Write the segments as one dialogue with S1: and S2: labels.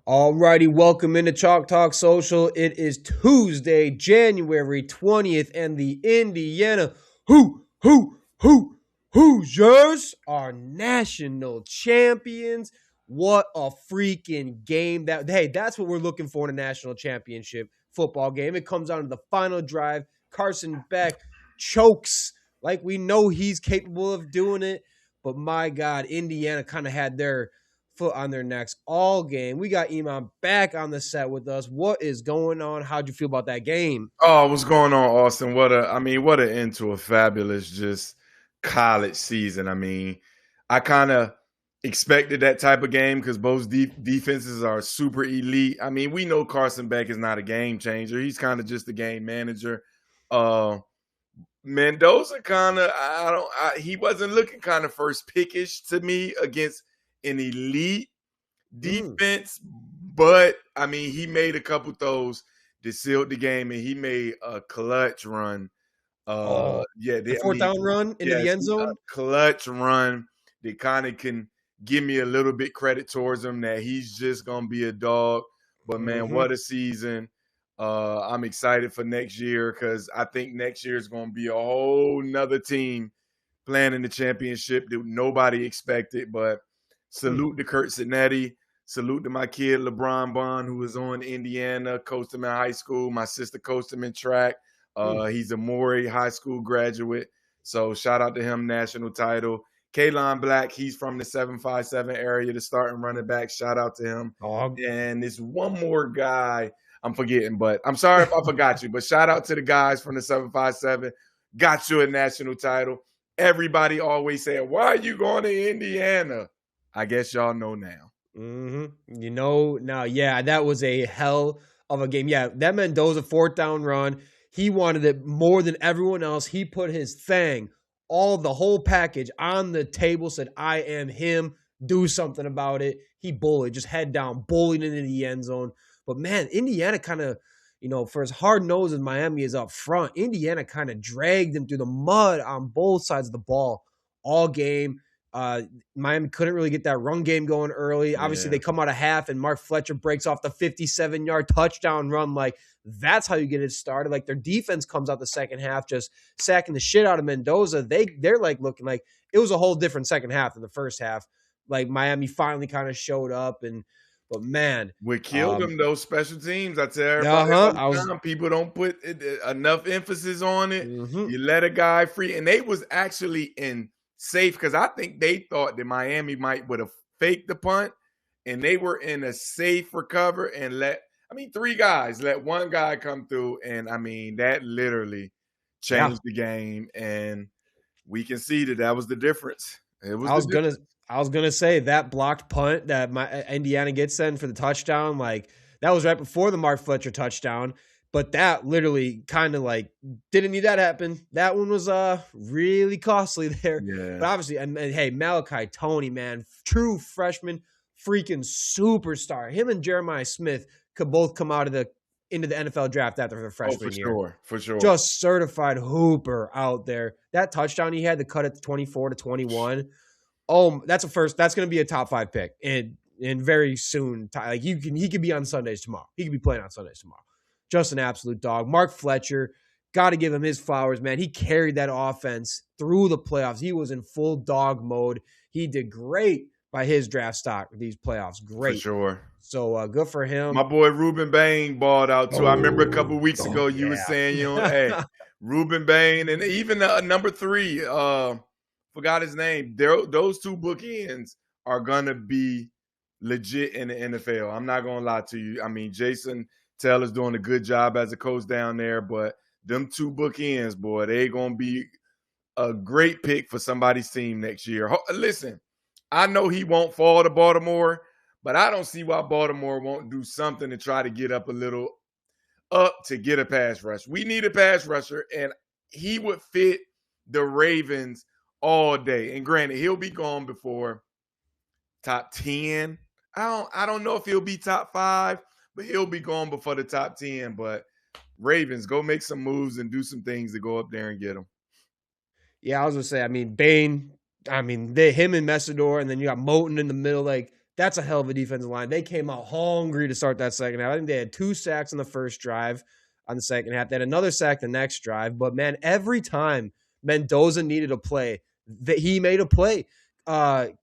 S1: Alrighty, welcome into Chalk Talk Social. It is Tuesday, January 20th, and the Indiana Hoosiers are national champions. What a freaking game. That's what we're looking for in a national championship football game. It comes down to the final drive. Carson Beck chokes like we know he's capable of doing it. But my God, Indiana kind of had their foot on their necks all game. We got Iman back on the set with us. What is going on? How'd you feel about that game?
S2: Oh, what's going on, Austin? What an end to a fabulous just college season. I kind of expected that type of game because both defenses are super elite. We know Carson Beck is not a game changer. He's kind of just a game manager. Mendoza he wasn't looking kind of first pickish to me against an elite defense, but he made a couple throws that sealed the game, and he made a clutch run.
S1: Fourth down run into the end zone.
S2: Clutch run that kind of can give me a little bit credit towards him that he's just gonna be a dog. But man, what a season! I'm excited for next year because I think next year is gonna be a whole nother team playing in the championship that nobody expected. But salute to Kurt Cinetti. Salute to my kid, LeBron Bond, who was on Indiana, coached him in high school. My sister coached him in track. He's a Maury High School graduate. So shout out to him, national title. Kalon Black, he's from the 757 area, the starting running back. Shout out to him. And there's one more guy I'm forgetting, but I'm sorry if I forgot you. But shout out to the guys from the 757. Got you a national title. Everybody always saying, why are you going to Indiana? I guess y'all know now.
S1: You know now, yeah, that was a hell of a game. Yeah, that Mendoza fourth down run, he wanted it more than everyone else. He put his thing, the whole package on the table, said, I am him, do something about it. He bullied, just head down, bullied into the end zone. But man, Indiana kind of, for as hard-nosed as Miami is up front, Indiana kind of dragged them through the mud on both sides of the ball all game. Miami couldn't really get that run game going early. Obviously, they come out of half, and Mark Fletcher breaks off the 57-yard touchdown run. Like, that's how you get it started. Like, their defense comes out the second half, just sacking the shit out of Mendoza. They're like looking like it was a whole different second half than the first half. Like, Miami finally kind of showed up, but man,
S2: we killed them, those special teams. I tell everybody, people don't put enough emphasis on it. You let a guy free, and they was actually in safe because I think they thought that Miami would have faked the punt, and they were in a safe recover and let one guy come through, and that literally changed the game, and we can see that was the difference.
S1: I was gonna say that blocked punt that Indiana gets then for the touchdown, like that was right before the Mark Fletcher touchdown. But that literally kind of like didn't need that happen. That one was really costly there.
S2: Yeah.
S1: But obviously, and hey, Malachi Toney, man, true freshman, freaking superstar. Him and Jeremiah Smith could both come out into the NFL draft after their freshman year.
S2: For sure.
S1: Just certified hooper out there. That touchdown he had to cut it to 24-21. Oh, that's going to be a top 5 pick and very soon. Like he could be on Sundays tomorrow. He could be playing on Sundays tomorrow. Just an absolute dog. Mark Fletcher, got to give him his flowers, man. He carried that offense through the playoffs. He was in full dog mode. He did great by his draft stock these playoffs. Great.
S2: For sure.
S1: So good for him.
S2: My boy Ruben Bain balled out too. I remember a couple weeks ago you were saying, hey, Ruben Bain and even number 3, forgot his name. Those two bookends are going to be legit in the NFL. I'm not going to lie to you. Jason Taylor's doing a good job as a coach down there, but them two bookends, boy, they going to be a great pick for somebody's team next year. Listen, I know he won't fall to Baltimore, but I don't see why Baltimore won't do something to try to get up a little up to get a pass rush. We need a pass rusher, and he would fit the Ravens all day. And granted, he'll be gone before top 10. I don't know if he'll be top 5, but he'll be gone before the top 10. But Ravens, go make some moves and do some things to go up there and get him.
S1: Yeah, I was going to say, Bain, him and Messidor, and then you got Moton in the middle. Like, That's a hell of a defensive line. They came out hungry to start that second half. I think they had 2 sacks in the first drive on the second half. They had another sack the next drive. But, man, every time Mendoza needed a play, he made a play.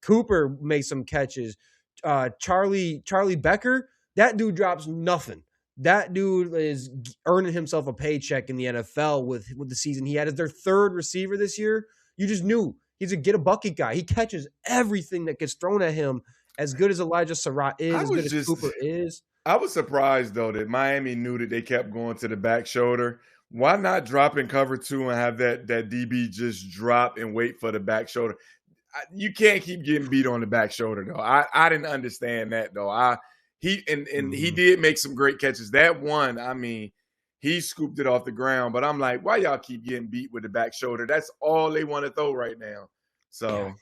S1: Cooper made some catches. Charlie Becker, that dude drops nothing. That dude is earning himself a paycheck in the NFL with the season he had as their 3rd receiver this year. You just knew he's a get-a-bucket guy. He catches everything that gets thrown at him. As good as Elijah Surratt is, as good as Cooper is.
S2: I was surprised, though, that Miami knew that they kept going to the back shoulder. Why not drop in cover 2 and have that DB just drop and wait for the back shoulder? You can't keep getting beat on the back shoulder, though. I didn't understand that, though. He did make some great catches. That one, I mean, he scooped it off the ground. But I'm like, why y'all keep getting beat with the back shoulder? That's all they want to throw right now. So.
S1: Yeah.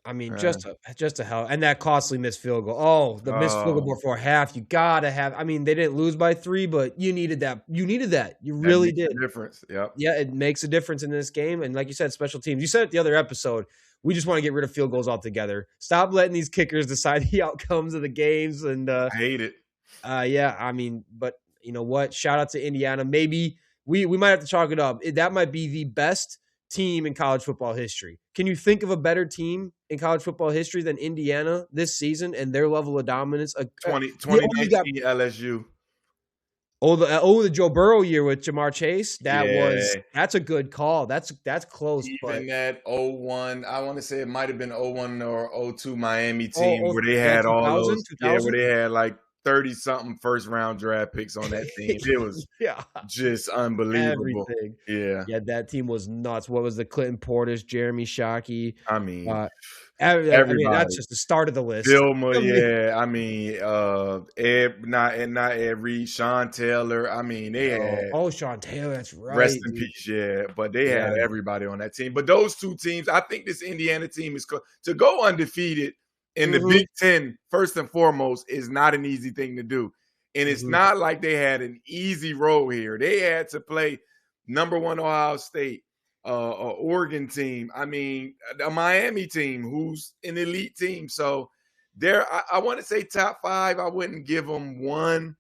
S1: I mean, just a hell. And that costly missed field goal. Oh, the missed field goal before half. You got to have – I mean, they didn't lose by 3, but you needed that. You needed that. You really did.
S2: Difference, yep.
S1: Yeah, it makes a difference in this game. And like you said, special teams. You said it the other episode. We just want to get rid of field goals altogether. Stop letting these kickers decide the outcomes of the games. And
S2: I hate it.
S1: Yeah, I mean, but you know what? Shout out to Indiana. Maybe we might have to chalk it up. That might be the best team in college football history. Can you think of a better team in college football history than Indiana this season and their level of dominance?
S2: 2019 LSU.
S1: The Joe Burrow year with Jamar Chase. That's a good call. That's close.
S2: Even that 01, I want to say it might have been 01 or 02 Miami team where they had all those. 2000? Yeah, where they had like 30-something first-round draft picks on that team. It was just unbelievable.
S1: Everything. Yeah, that team was nuts. What was the Clinton Portis, Jeremy Shockey?
S2: I mean,
S1: everybody. I mean, that's just the start of the list.
S2: Vilma, yeah. I mean, not Ed Reed, Sean Taylor. I mean, they had.
S1: Oh, Sean Taylor, that's right.
S2: Rest in peace, yeah. But they had everybody on that team. But those 2 teams, I think this Indiana team is to go undefeated in the Big Ten, first and foremost, is not an easy thing to do. And it's not like they had an easy road here. They had to play number 1 Ohio State, Oregon team. I mean, a Miami team who's an elite team. So I want to say top 5. I wouldn't give them 1,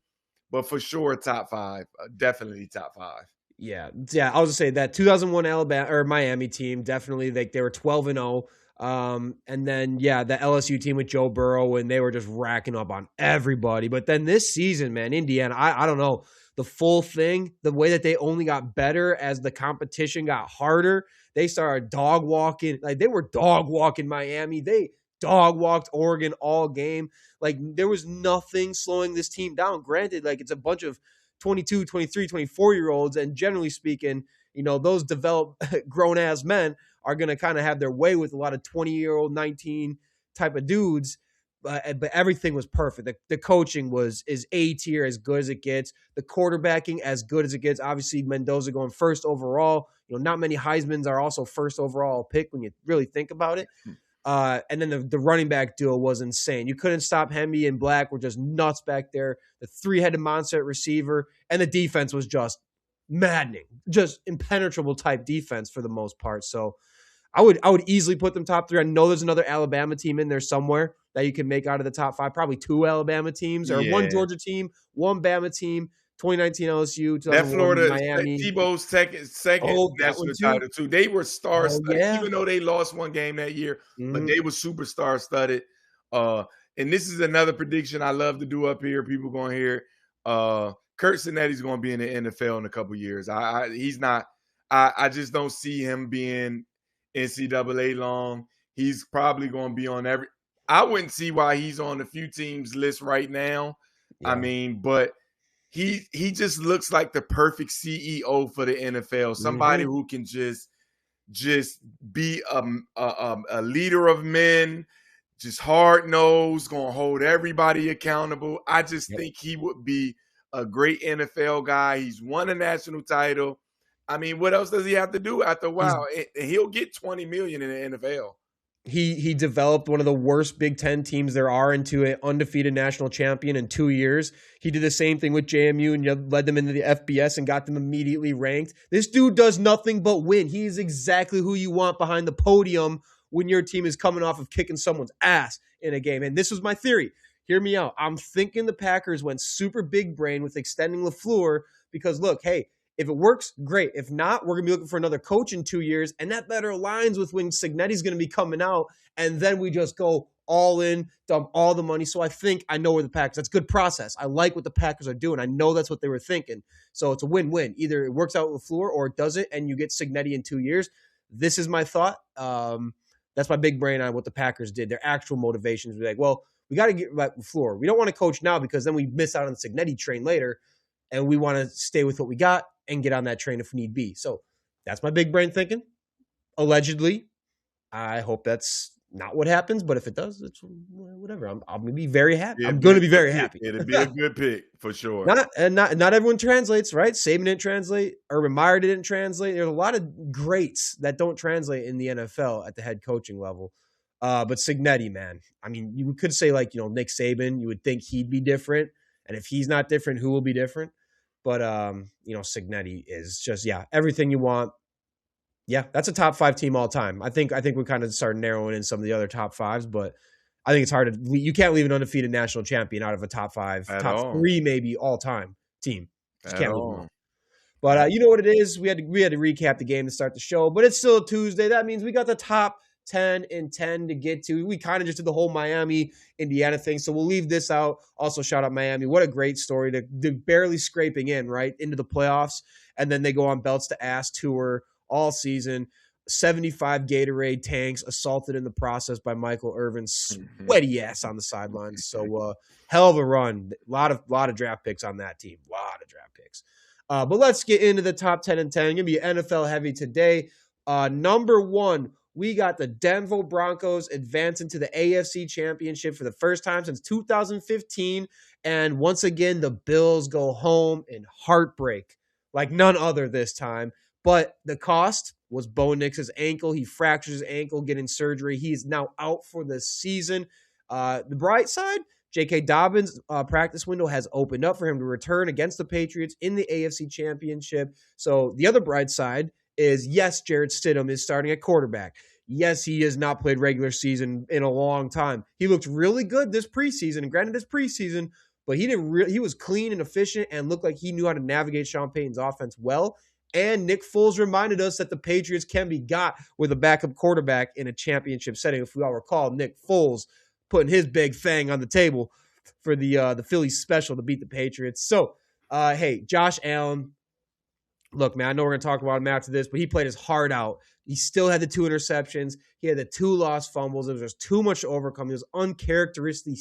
S2: but for sure top 5. Definitely top 5.
S1: Yeah. I was going to say that 2001 Alabama or Miami team, definitely they were 12-0. And then, the LSU team with Joe Burrow, and they were just racking up on everybody. But then this season, man, Indiana, I don't know, the full thing, the way that they only got better as the competition got harder, they started dog walking. Like, they were dog walking Miami. They dog walked Oregon all game. Like, there was nothing slowing this team down. Granted, like, it's a bunch of 22, 23, 24-year-olds, and generally speaking, you know, those developed grown-ass men are going to kind of have their way with a lot of 20-year-old, 19 type of dudes. But everything was perfect. The coaching is A tier, as good as it gets. The quarterbacking, as good as it gets. Obviously, Mendoza going first overall. You know, not many Heismans are also first overall pick when you really think about it. And then the running back duo was insane. You couldn't stop Hemby and Black were just nuts back there. The 3-headed monster at receiver. And the defense was just maddening. Just impenetrable type defense for the most part. So I would easily put them top 3. I know there's another Alabama team in there somewhere that you can make out of the top 5. Probably 2 Alabama teams or 1 Georgia team, 1 Bama team, 2019 LSU,
S2: that Florida,
S1: Miami.
S2: Tebow's second national title too. They were star-studded, even though they lost 1 game that year, but they were superstar-studded. And this is another prediction I love to do up here. People going to hear Kurt Cinetti's going to be in the NFL in a couple years. He's not. I just don't see him being NCAA long. He's probably going to be on every. I wouldn't see why he's on a few teams list right now. Yeah. I mean, but he just looks like the perfect CEO for the NFL. Somebody who can just be a leader of men, just hard nosed, going to hold everybody accountable. I just think he would be a great NFL guy. He's won a national title. I mean, what else does he have to do after a while? He'll get $20 million in the NFL.
S1: He developed one of the worst Big Ten teams there are into an undefeated national champion in 2 years. He did the same thing with JMU and led them into the FBS and got them immediately ranked. This dude does nothing but win. He is exactly who you want behind the podium when your team is coming off of kicking someone's ass. in a game. And this was my theory. Hear me out. I'm thinking the Packers went super big brain with extending LaFleur because, look, hey, if it works, great. If not, we're going to be looking for another coach in 2 years, and that better aligns with when Cignetti's going to be coming out, and then we just go all in, dump all the money. So I think I know where the Packers, that's good process. I like what the Packers are doing. I know that's what they were thinking. So it's a win-win. Either it works out with LaFleur or it doesn't, and you get Cignetti in 2 years. This is my thought. That's my big brain on what the Packers did. Their actual motivations were like, well, we got to get back LaFleur. We don't want to coach now because then we miss out on the Cignetti train later, and we want to stay with what we got and get on that train if need be. So that's my big brain thinking. Allegedly, I hope that's not what happens, but if it does, it's whatever. I'm going to be very happy. I'm going to be very happy.
S2: It'll be a good pick for sure.
S1: Not everyone translates, right? Saban didn't translate. Urban Meyer didn't translate. There's a lot of greats that don't translate in the NFL at the head coaching level. But Cignetti, man, I mean, you could say like, Nick Saban, you would think he'd be different. And if he's not different, who will be different? But, Cignetti is just, everything you want. Yeah, that's a top 5 team all time. I think we kind of started narrowing in some of the other top 5s, but I think it's hard to – you can't leave an undefeated national champion out of a top 5, top 3 maybe all-time team. Just can't leave them. But you know what it is? We had to recap the game to start the show, but it's still a Tuesday. That means we got the top 10 and 10 to get to. We kind of just did the whole Miami-Indiana thing, so we'll leave this out. Also, shout out Miami. What a great story to barely scraping in, right, into the playoffs, and then they go on belts to ass tour all season. 75 Gatorade tanks assaulted in the process by Michael Irvin's sweaty ass on the sidelines. So hell of a run. A lot of draft picks on that team. A lot of draft picks. But let's get into the top 10 and 10. Going to be NFL heavy today. Number 1, we got the Denver Broncos advancing to the AFC Championship for the first time since 2015. And once again, the Bills go home in heartbreak like none other this time. But the cost was Bo Nix's ankle. He fractured his ankle, getting surgery. He is now out for the season. The bright side, J.K. Dobbins' practice window has opened up for him to return against the Patriots in the AFC Championship. So the other bright side is, yes, Jarrett Stidham is starting at quarterback. Yes, he has not played regular season in a long time. He looked really good this preseason, and granted it's preseason, but he was clean and efficient and looked like he knew how to navigate Sean Payton's offense well. And Nick Foles reminded us that the Patriots can be got with a backup quarterback in a championship setting. If we all recall, Nick Foles putting his big thing on the table for the Phillies special to beat the Patriots. So, hey, Josh Allen, look, man, I know we're going to talk about him after this, but he played his heart out. He still had the 2 interceptions. He had the 2 lost fumbles. There was just too much to overcome. He was uncharacteristically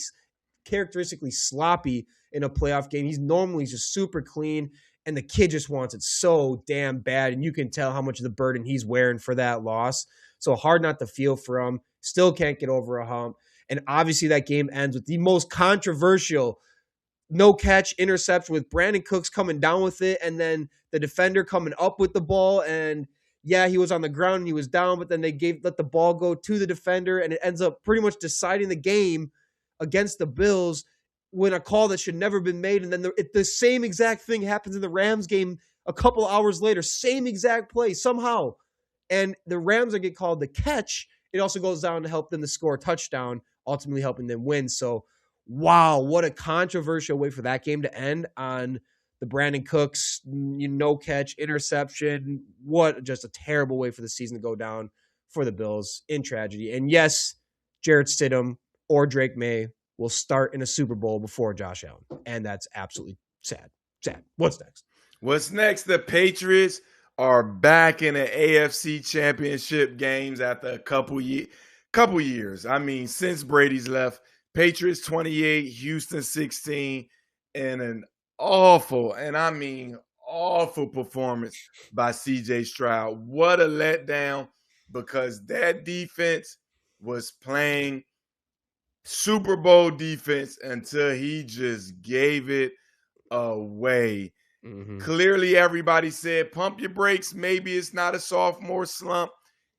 S1: sloppy in a playoff game. He's normally just super clean. And the kid just wants it so damn bad. And you can tell how much of the burden he's wearing for that loss. So hard not to feel for him. Still can't get over a hump. And obviously that game ends with the most controversial no-catch interception with Brandon Cooks coming down with it. And then the defender coming up with the ball. And yeah, he was on the ground and he was down. But then they let the ball go to the defender. And it ends up pretty much deciding the game against the Bills, when a call that should never have been made. And then the same exact thing happens in the Rams game a couple hours later. Same exact play somehow. And the Rams get called the catch. It also goes down to help them to score a touchdown, ultimately helping them win. So, wow, what a controversial way for that game to end on the Brandon Cooks no-catch interception. What just a terrible way for the season to go down for the Bills in tragedy. And yes, Jarrett Stidham or Drake May will start in a Super Bowl before Josh Allen. And that's absolutely sad. Sad. What's next?
S2: What's next? The Patriots are back in the AFC Championship games after a couple years. I mean, since Brady's left, Patriots 28, Houston 16, and an awful performance by CJ Stroud. What a letdown, because that defense was playing Super Bowl defense until he just gave it away. Mm-hmm. Clearly, everybody said, pump your brakes. Maybe it's not a sophomore slump.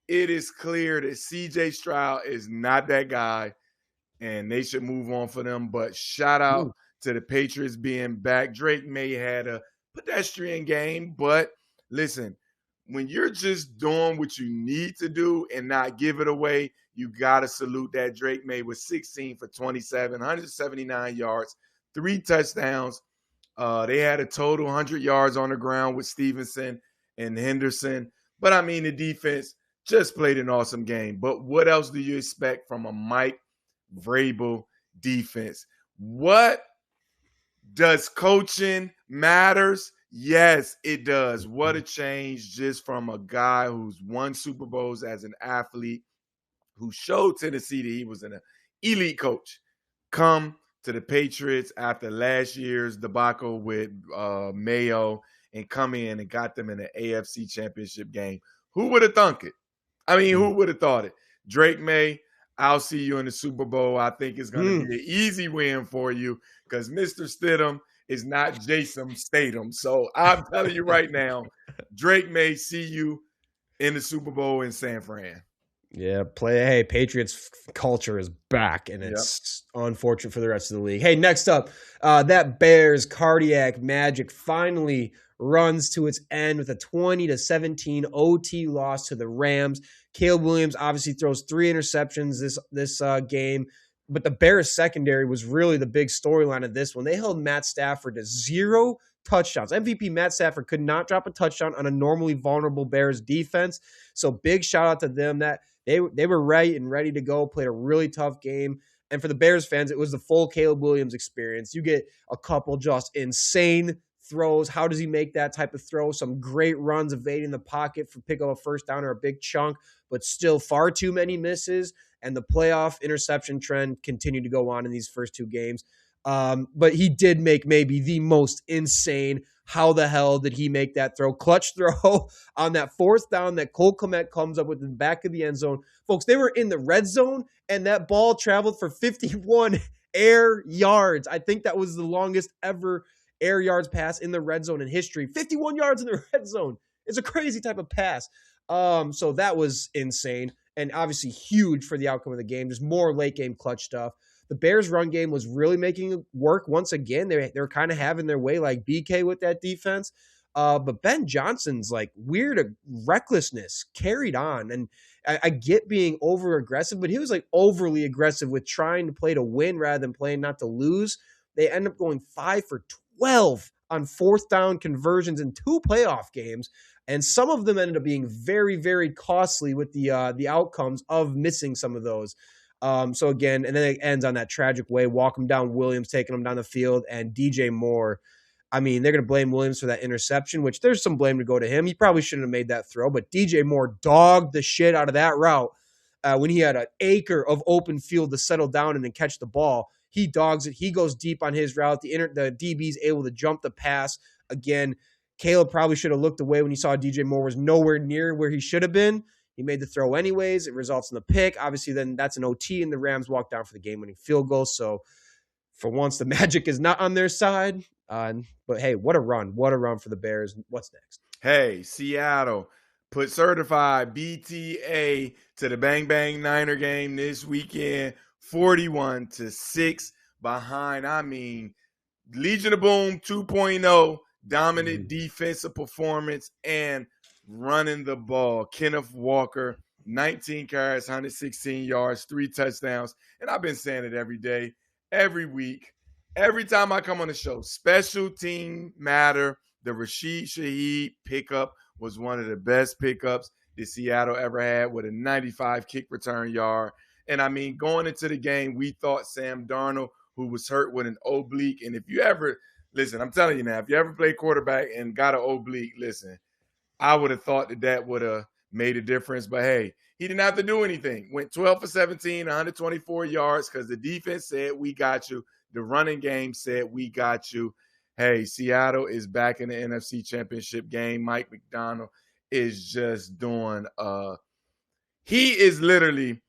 S2: It is clear that CJ Stroud is not that guy, and they should move on for them. But shout out to the Patriots being back. Drake May had a pedestrian game, but listen, when you're just doing what you need to do and not give it away, you got to salute that. Drake May was 16 for 27, 179 yards, 3 touchdowns. They had a total 100 yards on the ground with Stevenson and Henderson. But, I mean, the defense just played an awesome game. But what else do you expect from a Mike Vrabel defense? What does coaching matters? Yes, it does. What a change just from a guy who's won Super Bowls as an athlete, who showed Tennessee that he was an elite coach, come to the Patriots after last year's debacle with Mayo and come in and got them in an AFC championship game. Who would have thunk it? I mean, who would have thought it? Drake May, I'll see you in the Super Bowl. I think it's going to be an easy win for you because Mr. Stidham is not Jason Statham. So I'm telling you right now, Drake May see you in the Super Bowl in San Fran.
S1: Yeah, hey, Patriots culture is back, and it's unfortunate for the rest of the league. Hey, next up, that Bears cardiac magic finally runs to its end with a 20-17 OT loss to the Rams. Caleb Williams obviously throws 3 interceptions this game, but the Bears secondary was really the big storyline of this one. They held Matt Stafford to 0 touchdowns. MVP Matt Stafford could not drop a touchdown on a normally vulnerable Bears defense. So big shout out to them. That they were ready to go, played a really tough game. And for the Bears fans, it was the full Caleb Williams experience. You get a couple just insane throws. How does he make that type of throw? Some great runs evading the pocket for pick up a first down or a big chunk, but still far too many misses. And the playoff interception trend continued to go on in these first 2 games. But he did make maybe the most insane. How the hell did he make that throw? Clutch throw on that 4th down that Cole Kmet comes up with in the back of the end zone. Folks, they were in the red zone, and that ball traveled for 51 air yards. I think that was the longest ever air yards pass in the red zone in history. 51 yards in the red zone. It's a crazy type of pass. So that was insane, and obviously huge for the outcome of the game. Just more late game clutch stuff. The Bears' run game was really making it work once again. They're kind of having their way like BK with that defense. But Ben Johnson's like weird recklessness carried on. And I get being over aggressive, but he was like overly aggressive with trying to play to win rather than playing not to lose. They end up going 5 for 12 on 4th down conversions in 2 playoff games. And some of them ended up being very, very costly with the outcomes of missing some of those. So again, and then it ends on that tragic way, walk him down, Williams taking him down the field, and DJ Moore. I mean, they're going to blame Williams for that interception, which there's some blame to go to him. He probably shouldn't have made that throw, but DJ Moore dogged the shit out of that route when he had an acre of open field to settle down and then catch the ball. He dogs it. He goes deep on his route. The DB's able to jump the pass. Again, Caleb probably should have looked away when he saw DJ Moore was nowhere near where he should have been. He made the throw anyways. It results in the pick. Obviously, then that's an OT, and the Rams walk down for the game-winning field goal. So, for once, the magic is not on their side. But, hey, what a run. What a run for the Bears. What's next?
S2: Hey, Seattle put certified BTA to the Bang Bang Niner game this weekend, 41-6 behind. I mean, Legion of Boom 2.0, dominant defensive performance, and running the ball. Kenneth Walker, 19 carries, 116 yards, 3 touchdowns. And I've been saying it every day, every week, every time I come on the show. Special team matter. The Rashid Shaheed pickup was one of the best pickups that Seattle ever had with a 95 kick return yard. And, I mean, going into the game, we thought Sam Darnold, who was hurt with an oblique. And if you ever – listen, I'm telling you now, if you ever play quarterback and got an oblique, listen – I would have thought that would have made a difference. But, hey, he didn't have to do anything. Went 12 for 17, 124 yards because the defense said, we got you. The running game said, we got you. Hey, Seattle is back in the NFC Championship game. Mike McDonald is just doing he is literally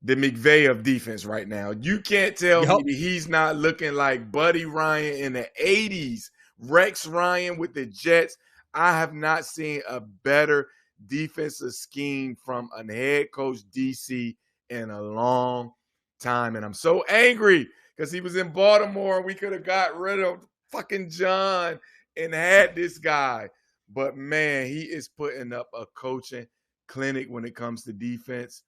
S2: the McVay of defense right now. You can't tell me he's not looking like Buddy Ryan in the 80s. Rex Ryan with the Jets. I have not seen a better defensive scheme from a head coach DC in a long time. And I'm so angry because he was in Baltimore and we could have got rid of fucking John and had this guy. But, man, he is putting up a coaching clinic when it comes to defense.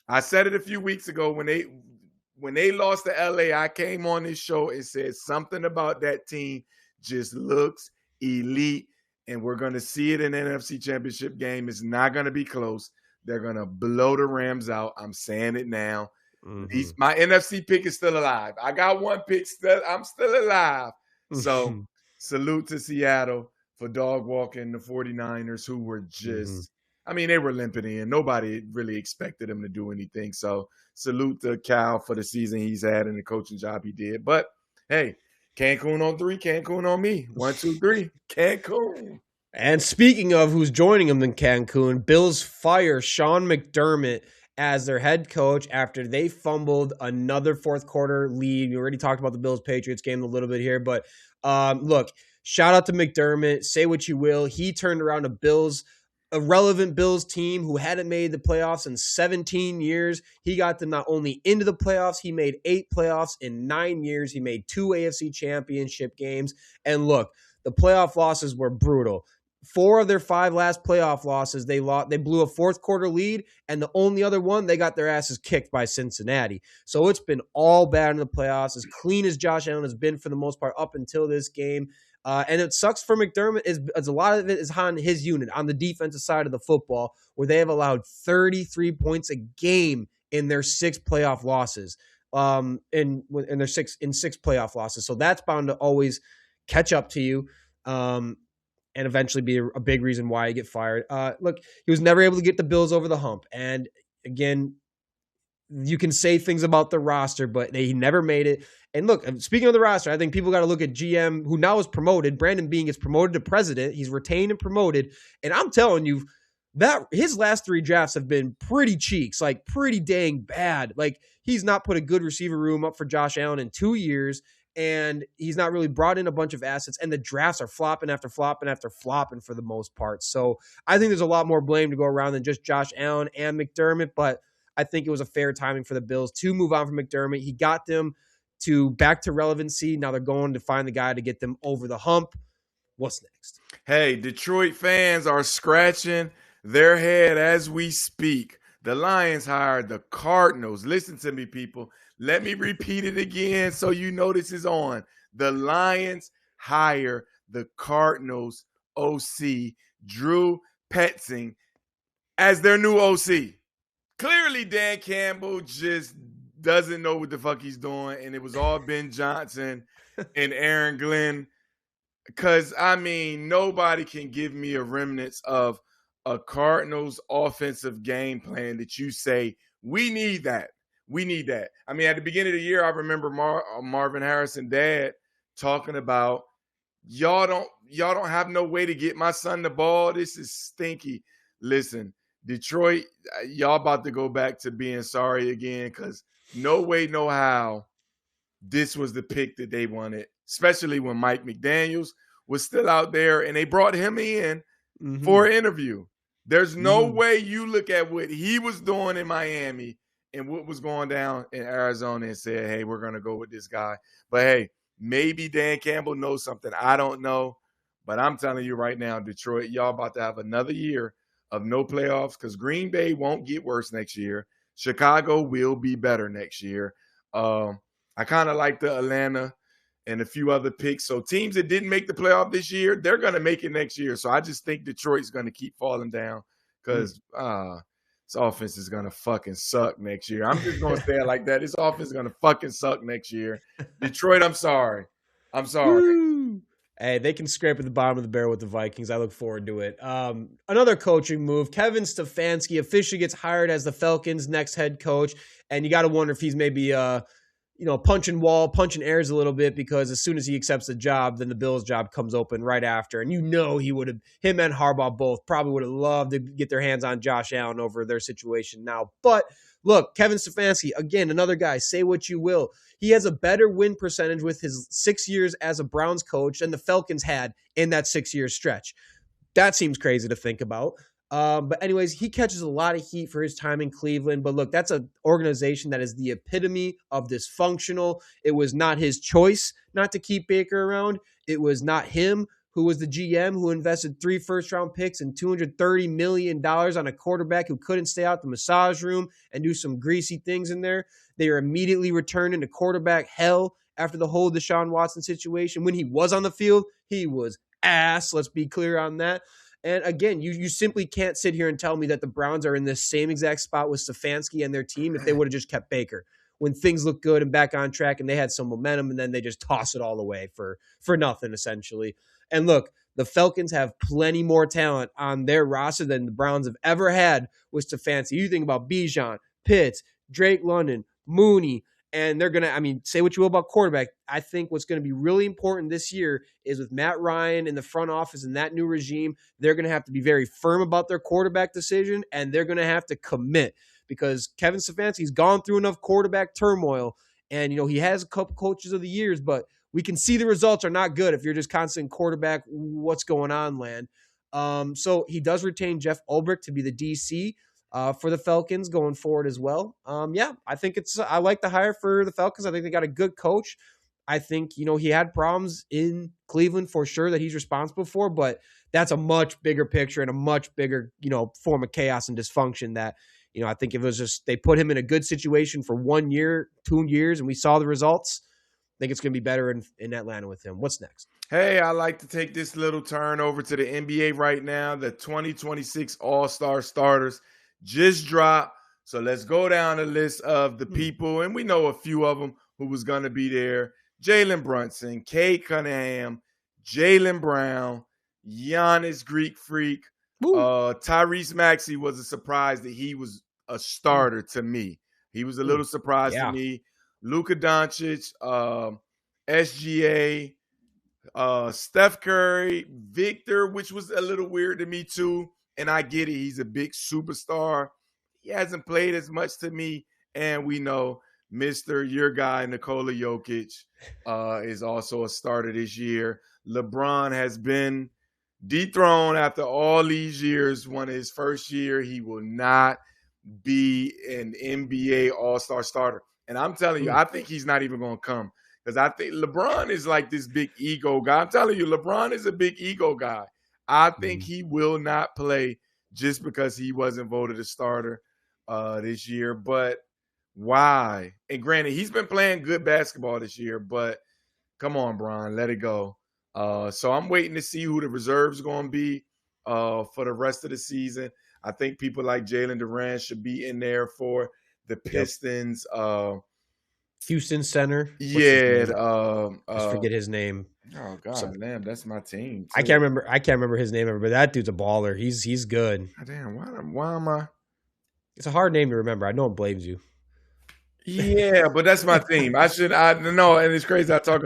S2: I said it a few weeks ago when they lost to LA. I came on this show and said something about that team just looks elite, and we're going to see it in the NFC Championship game. It's not going to be close. They're going to blow the Rams out. I'm saying it now. Mm-hmm. My NFC pick is still alive. I got one pick still. I'm still alive. So salute to Seattle for dog walking the 49ers, who were just, I mean, they were limping in. Nobody really expected him to do anything. So salute to Cal for the season he's had and the coaching job he did. But hey, Cancun on 3, Cancun on me. 1, 2, 3, Cancun.
S1: And speaking of who's joining them in Cancun, Bills fire Sean McDermott as their head coach after they fumbled another fourth quarter lead. We already talked about the Bills Patriots game a little bit here, but look, shout out to McDermott. Say what you will. He turned around a relevant Bills team who hadn't made the playoffs in 17 years. He got them not only into the playoffs, he made 8 playoffs in 9 years. He made 2 AFC championship games. And look, the playoff losses were brutal. 4 of their 5 last playoff losses, they blew a fourth quarter lead, and the only other one, they got their asses kicked by Cincinnati. So it's been all bad in the playoffs, as clean as Josh Allen has been for the most part up until this game. And it sucks for McDermott as a lot of it is on his unit, on the defensive side of the football, where they have allowed 33 points a game in their 6 playoff losses, in their 6 playoff losses. So that's bound to always catch up to you. And eventually be a big reason why he get fired. Look, he was never able to get the Bills over the hump. And again, you can say things about the roster, but he never made it. And look, speaking of the roster, I think people got to look at GM, who now is promoted. Brandon Beane gets promoted to president. He's retained and promoted. And I'm telling you, that his last 3 drafts have been pretty cheeks, like pretty dang bad. Like, he's not put a good receiver room up for Josh Allen in 2 years. And he's not really brought in a bunch of assets, and the drafts are flopping after flopping after flopping for the most part. So I think there's a lot more blame to go around than just Josh Allen and McDermott, but I think it was a fair timing for the Bills to move on from McDermott. He got them back to relevancy. Now they're going to find the guy to get them over the hump. What's next?
S2: Hey, Detroit fans are scratching their head as we speak. The Lions hired the Cardinals. Listen to me, people. Let me repeat it again so you know this is on. The Lions hire the Cardinals OC, Drew Petzing, as their new OC. Clearly, Dan Campbell just doesn't know what the fuck he's doing, and it was all Ben Johnson and Aaron Glenn. Because, I mean, nobody can give me a remnants of a Cardinals offensive game plan that you say, we need that. We need that. I mean, at the beginning of the year, I remember Marvin Harrison dad talking about, y'all don't have no way to get my son the ball. This is stinky. Listen, Detroit, y'all about to go back to being sorry again, because no way, no how this was the pick that they wanted, especially when Mike McDaniels was still out there and they brought him in for an interview. There's no way you look at what he was doing in Miami and what was going down in Arizona and said, hey, we're going to go with this guy. But, hey, maybe Dan Campbell knows something. I don't know. But I'm telling you right now, Detroit, y'all about to have another year of no playoffs, because Green Bay won't get worse next year. Chicago will be better next year. I kind of like the Atlanta and a few other picks. So teams that didn't make the playoff this year, they're going to make it next year. So I just think Detroit's going to keep falling down, because this offense is going to fucking suck next year. I'm just going to say it like that. This offense is going to fucking suck next year. Detroit, I'm sorry. I'm sorry.
S1: Woo. Hey, they can scrape at the bottom of the barrel with the Vikings. I look forward to it. Another coaching move. Kevin Stefanski officially gets hired as the Falcons' next head coach. And you got to wonder if he's maybe punching airs a little bit, because as soon as he accepts the job, then the Bills' job comes open right after. And him and Harbaugh both probably would have loved to get their hands on Josh Allen over their situation now. But look, Kevin Stefanski, again, another guy, say what you will. He has a better win percentage with his 6 years as a Browns coach than the Falcons had in that 6-year stretch. That seems crazy to think about. But anyways, he catches a lot of heat for his time in Cleveland. But look, that's an organization that is the epitome of dysfunctional. It was not his choice not to keep Baker around. It was not him who was the GM who invested 3 first-round picks and $230 million on a quarterback who couldn't stay out the massage room and do some greasy things in there. They are immediately returned into quarterback hell after the whole Deshaun Watson situation. When he was on the field, he was ass. Let's be clear on that. And again, you simply can't sit here and tell me that the Browns are in this same exact spot with Stefanski and their team if they would have just kept Baker when things look good and back on track and they had some momentum, and then they just toss it all away for nothing, essentially. And look, the Falcons have plenty more talent on their roster than the Browns have ever had with Stefanski. You think about Bijan, Pitts, Drake London, Mooney, and they're going to, say what you will about quarterback. I think what's going to be really important this year is with Matt Ryan in the front office and that new regime, they're going to have to be very firm about their quarterback decision, and they're going to have to commit because Kevin Stefanski's gone through enough quarterback turmoil, and, he has a couple coaches of the years, but we can see the results are not good if you're just constant quarterback, what's going on land. So he does retain Jeff Ulbrich to be the DC for the Falcons going forward as well. I think I like the hire for the Falcons. I think they got a good coach. I think, he had problems in Cleveland for sure that he's responsible for, but that's a much bigger picture and a much bigger, form of chaos and dysfunction that, I think if it was just, they put him in a good situation for 1 year, 2 years, and we saw the results, I think it's going to be better in Atlanta with him. What's next?
S2: Hey, I like to take this little turn over to the NBA right now. The 2026 All-Star starters just dropped. So let's go down the list of the people, and we know a few of them who was going to be there. Jalen Brunson, Cade Cunningham, Jaylen Brown, Giannis Greek Freak. Tyrese Maxey was a surprise that he was a starter to me. He was a little surprised to me. Luka Doncic, SGA, Steph Curry, Victor, which was a little weird to me too. And I get it. He's a big superstar. He hasn't played as much to me. And we know Mr. Your guy, Nikola Jokic, is also a starter this year. LeBron has been dethroned after all these years. One of his first year, he will not be an NBA All-Star starter. And I'm telling you, I think he's not even going to come because I think LeBron is like this big ego guy. I'm telling you, LeBron is a big ego guy. I think he will not play just because he wasn't voted a starter this year. But why? And granted, he's been playing good basketball this year, but come on, Bron, let it go. So I'm waiting to see who the reserves are going to be for the rest of the season. I think people like Jalen Duran should be in there for the Pistons.
S1: Houston center.
S2: Just
S1: forget his name.
S2: Oh God, damn, that's my team. Too.
S1: I can't remember his name ever, but that dude's a baller. He's good.
S2: Oh, damn, why am I?
S1: It's a hard name to remember. I know it blames you.
S2: Yeah, but that's my team. I know, and it's crazy. I talk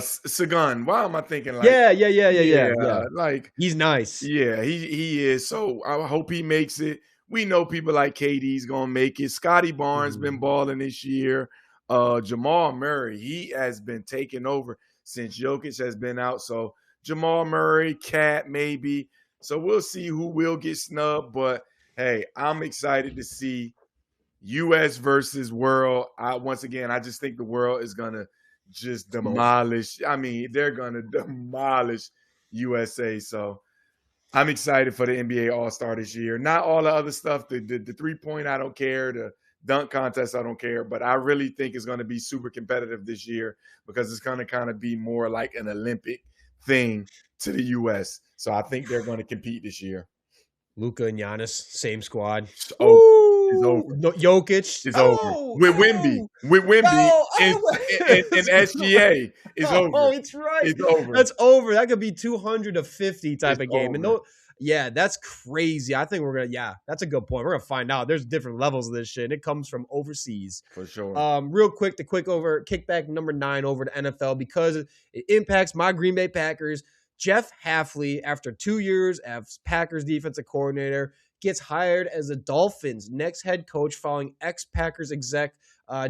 S2: Sagan. Why am I thinking like?
S1: Yeah.
S2: Like
S1: he's nice.
S2: Yeah, he is. So I hope he makes it. We know people like KD's gonna make it. Scotty Barnes been balling this year. Jamal Murray, he has been taking over since Jokic has been out. So Jamal Murray, Cat maybe. So we'll see who will get snubbed. But hey, I'm excited to see U.S. versus world. Once again, I just think the world is going to just demolish. I mean, they're going to demolish USA. So I'm excited for the NBA All-Star this year. Not all the other stuff. The three-point, I don't care. The dunk contest, I don't care. But I really think it's going to be super competitive this year because it's going to kind of be more like an Olympic thing to the U.S. So I think they're going to compete this year.
S1: Luka and Giannis, same squad.
S2: It's over.
S1: No, Jokic
S2: is over. With Wemby. And SGA is over.
S1: Oh, it's right.
S2: It's over.
S1: That's over. That could be 200-50 type of game.
S2: Over.
S1: And that's crazy. I think that's a good point. We're going to find out. There's different levels of this shit. And it comes from overseas.
S2: For sure.
S1: Real quick, kickback number 9 over to NFL because it impacts my Green Bay Packers. Jeff Hafley, after 2 years as Packers defensive coordinator, gets hired as the Dolphins' next head coach following ex-Packers exec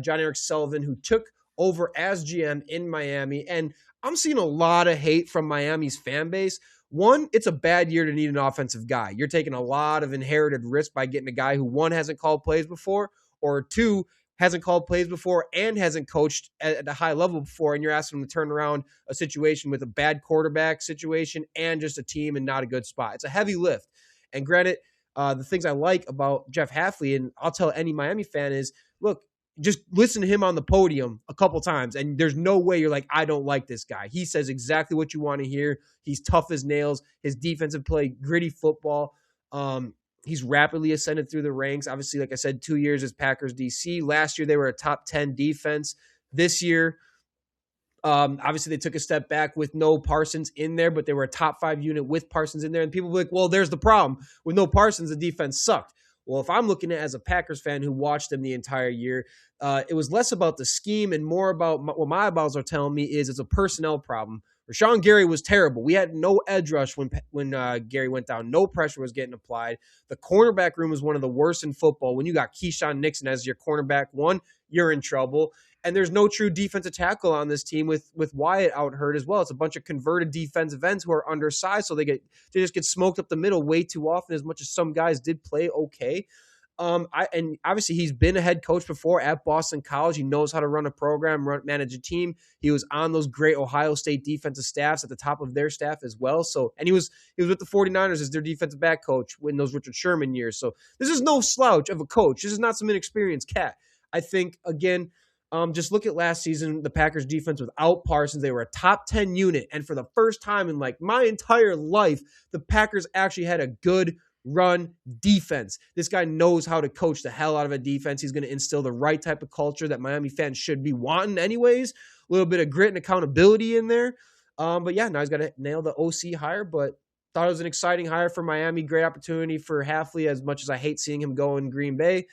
S1: John Eric Sullivan, who took over as GM in Miami. And I'm seeing a lot of hate from Miami's fan base. One, it's a bad year to need an offensive guy. You're taking a lot of inherited risk by getting a guy who, one, hasn't called plays before, or two, hasn't called plays before and hasn't coached at a high level before, and you're asking him to turn around a situation with a bad quarterback situation and just a team in not a good spot. It's a heavy lift. And granted, the things I like about Jeff Hafley, and I'll tell any Miami fan, is, look, just listen to him on the podium a couple times, and there's no way you're like, I don't like this guy. He says exactly what you want to hear. He's tough as nails. His defensive play, gritty football. He's rapidly ascended through the ranks. Obviously, like I said, 2 years as Packers DC. Last year, they were a top 10 defense. This year, obviously, they took a step back with no Parsons in there, but they were a top 5 unit with Parsons in there. And people were like, well, there's the problem. With no Parsons, the defense sucked. Well, if I'm looking at it as a Packers fan who watched them the entire year, it was less about the scheme and more about what my eyeballs are telling me is it's a personnel problem. Rashawn Gary was terrible. We had no edge rush when Gary went down. No pressure was getting applied. The cornerback room was one of the worst in football. When you got Keyshawn Nixon as your cornerback one, you're in trouble. And there's no true defensive tackle on this team with Wyatt out hurt as well. It's a bunch of converted defensive ends who are undersized, so they just get smoked up the middle way too often, as much as some guys did play okay. And obviously he's been a head coach before at Boston College. He knows how to run a program, manage a team. He was on those great Ohio State defensive staffs at the top of their staff as well. So, and he was with the 49ers as their defensive back coach in those Richard Sherman years. So this is no slouch of a coach. This is not some inexperienced cat. I think, again, just look at last season, the Packers defense without Parsons. They were a top 10 unit. And for the first time in like my entire life, the Packers actually had a good run defense. This guy knows how to coach the hell out of a defense. He's going to instill the right type of culture that Miami fans should be wanting anyways. A little bit of grit and accountability in there. But yeah, now he's got to nail the OC hire, but thought it was an exciting hire for Miami. Great opportunity for Hafley, as much as I hate seeing him go in Green Bay.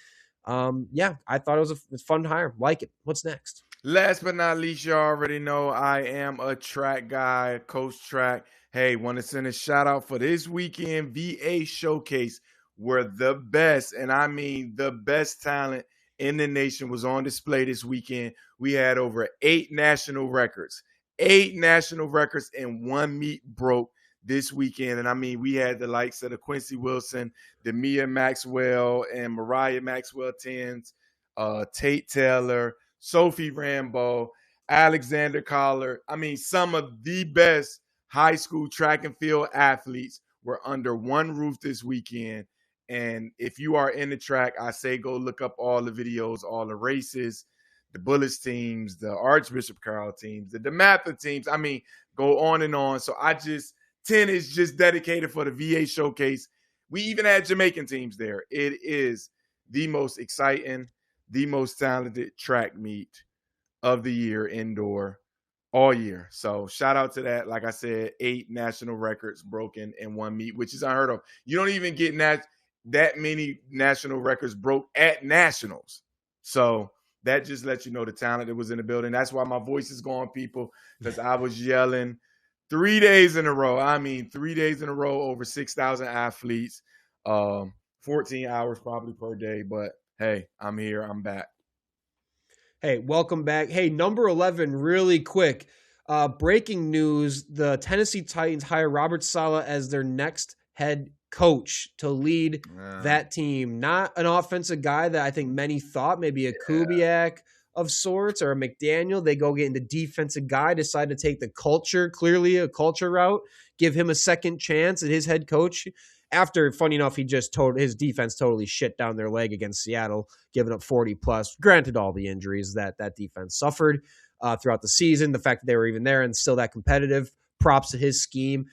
S1: Yeah, I thought it was a fun hire. Like it. What's next?
S2: Last but not least, you already know I am a track guy, coach track. Hey, want to send a shout out for this weekend VA Showcase, where the best, and I mean the best talent in the nation was on display this weekend. We had over 8 national records. 8 national records and 1 meet broke this weekend. And I mean, we had the likes of the Quincy Wilson, the Mia Maxwell and Mariah Maxwell 10s, Tate Taylor, Sophie Rambo, Alexander Collar. I mean, some of the best high school track and field athletes were under one roof this weekend. And if you are in the track, I say go look up all the videos, all the races, the Bullets teams, the Archbishop Carroll teams, the DeMatha teams. I mean, go on and on. So 10 is just dedicated for the VA Showcase. We even had Jamaican teams there. It is the most exciting, the most talented track meet of the year indoor all year. So shout out to that. Like I said, 8 national records broken in 1 meet, which is unheard of. You don't even get that many national records broke at nationals. So that just lets you know the talent that was in the building. That's why my voice is going, people, because I was yelling 3 days in a row. I mean, 3 days in a row, over 6,000 athletes, 14 hours probably per day. But hey, I'm here. I'm back.
S1: Hey, welcome back. Hey, number 11, really quick. Breaking news, the Tennessee Titans hire Robert Saleh as their next head coach to lead that team. Not an offensive guy that I think many thought, maybe a Kubiak of sorts or a McDaniel. They go get into defensive guy, decide to take the culture, clearly a culture route, give him a second chance at his head coach. After, funny enough, he just told his defense totally shit down their leg against Seattle, giving up 40 plus. Granted, all the injuries that defense suffered throughout the season, the fact that they were even there and still that competitive, props to his scheme.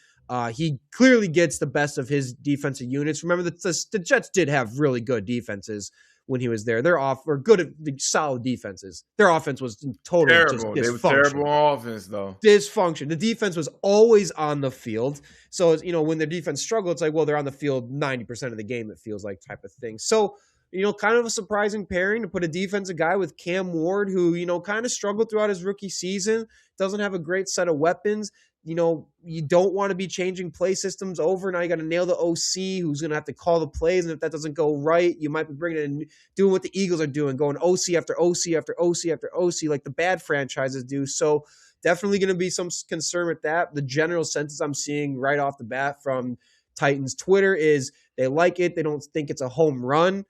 S1: He clearly gets the best of his defensive units. Remember, the Jets did have really good defenses when he was there. They're good at solid defenses. Their offense was totally
S2: terrible. They were terrible on offense, though.
S1: Dysfunction. The defense was always on the field. So, when their defense struggled, it's like, well, they're on the field 90% of the game, it feels like, type of thing. So, kind of a surprising pairing to put a defensive guy with Cam Ward, who, kind of struggled throughout his rookie season, doesn't have a great set of weapons. You don't want to be changing play systems over. Now you got to nail the OC who's going to have to call the plays. And if that doesn't go right, you might be bringing in, doing what the Eagles are doing, going OC after OC after OC after OC like the bad franchises do. So definitely going to be some concern with that. The general sentence I'm seeing right off the bat from Titans Twitter is they like it. They don't think it's a home run.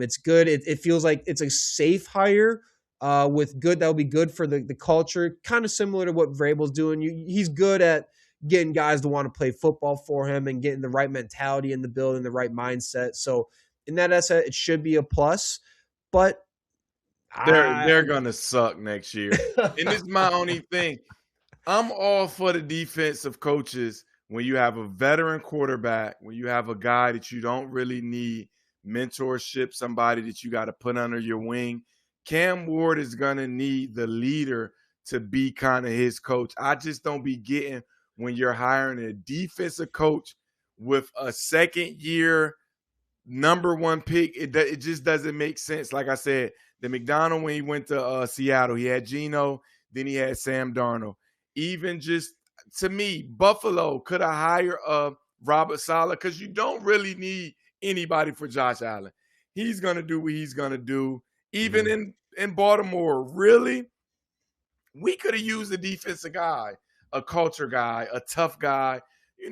S1: It's good. It feels like it's a safe hire with good. That'll be good for the culture. Kind of similar to what Vrabel's doing. He's good at getting guys to want to play football for him and getting the right mentality in the building, the right mindset. So in that asset, it should be a plus. But
S2: they're gonna suck next year. And this is my only thing. I'm all for the defensive coaches when you have a veteran quarterback, when you have a guy that you don't really need mentorship, somebody that you got to put under your wing. Cam Ward is going to need the leader to be kind of his coach. I just don't be getting when you're hiring a defensive coach with a second-year number one pick. It just doesn't make sense. Like I said, the McDonald, when he went to Seattle, he had Geno, then he had Sam Darnold. Even just, to me, Buffalo could have hired Robert Saleh because you don't really need anybody for Josh Allen. He's going to do what he's going to do. Even in Baltimore, really, we could have used a defensive guy, a culture guy, a tough guy,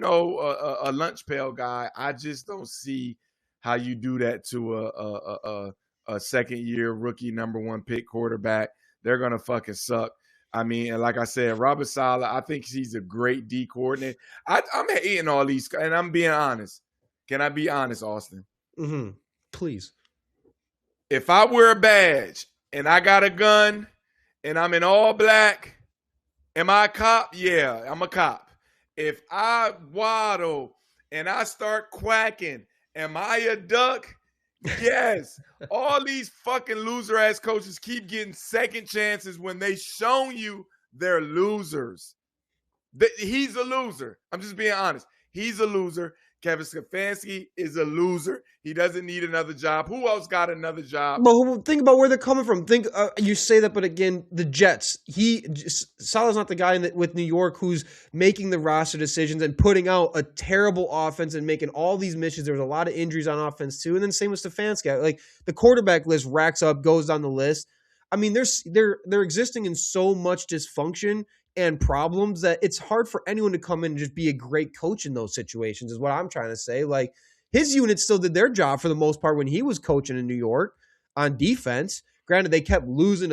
S2: a lunch pail guy. I just don't see how you do that to a second-year rookie number one pick quarterback. They're going to fucking suck. I mean, and like I said, Robert Saleh, I think he's a great D coordinator. I'm hating all these, and I'm being honest. Can I be honest, Austin?
S1: Mm-hmm. Please.
S2: If I wear a badge and I got a gun and I'm in all black, am I a cop? Yeah, I'm a cop. If I waddle and I start quacking, am I a duck? Yes. All these fucking loser-ass coaches keep getting second chances when they shown you they're losers. He's a loser. I'm just being honest. He's a loser. Kevin Stefanski is a loser. He doesn't need another job. Who else got another job?
S1: But think about where they're coming from. You say that, but again, the Jets. Saleh's not the guy with New York who's making the roster decisions and putting out a terrible offense and making all these missions. There was a lot of injuries on offense too, and then same with Stefanski. Like the quarterback list racks up, goes down the list. I mean, they're existing in so much dysfunction and problems that it's hard for anyone to come in and just be a great coach in those situations is what I'm trying to say. Like his unit still did their job for the most part when he was coaching in New York on defense. Granted, they kept losing,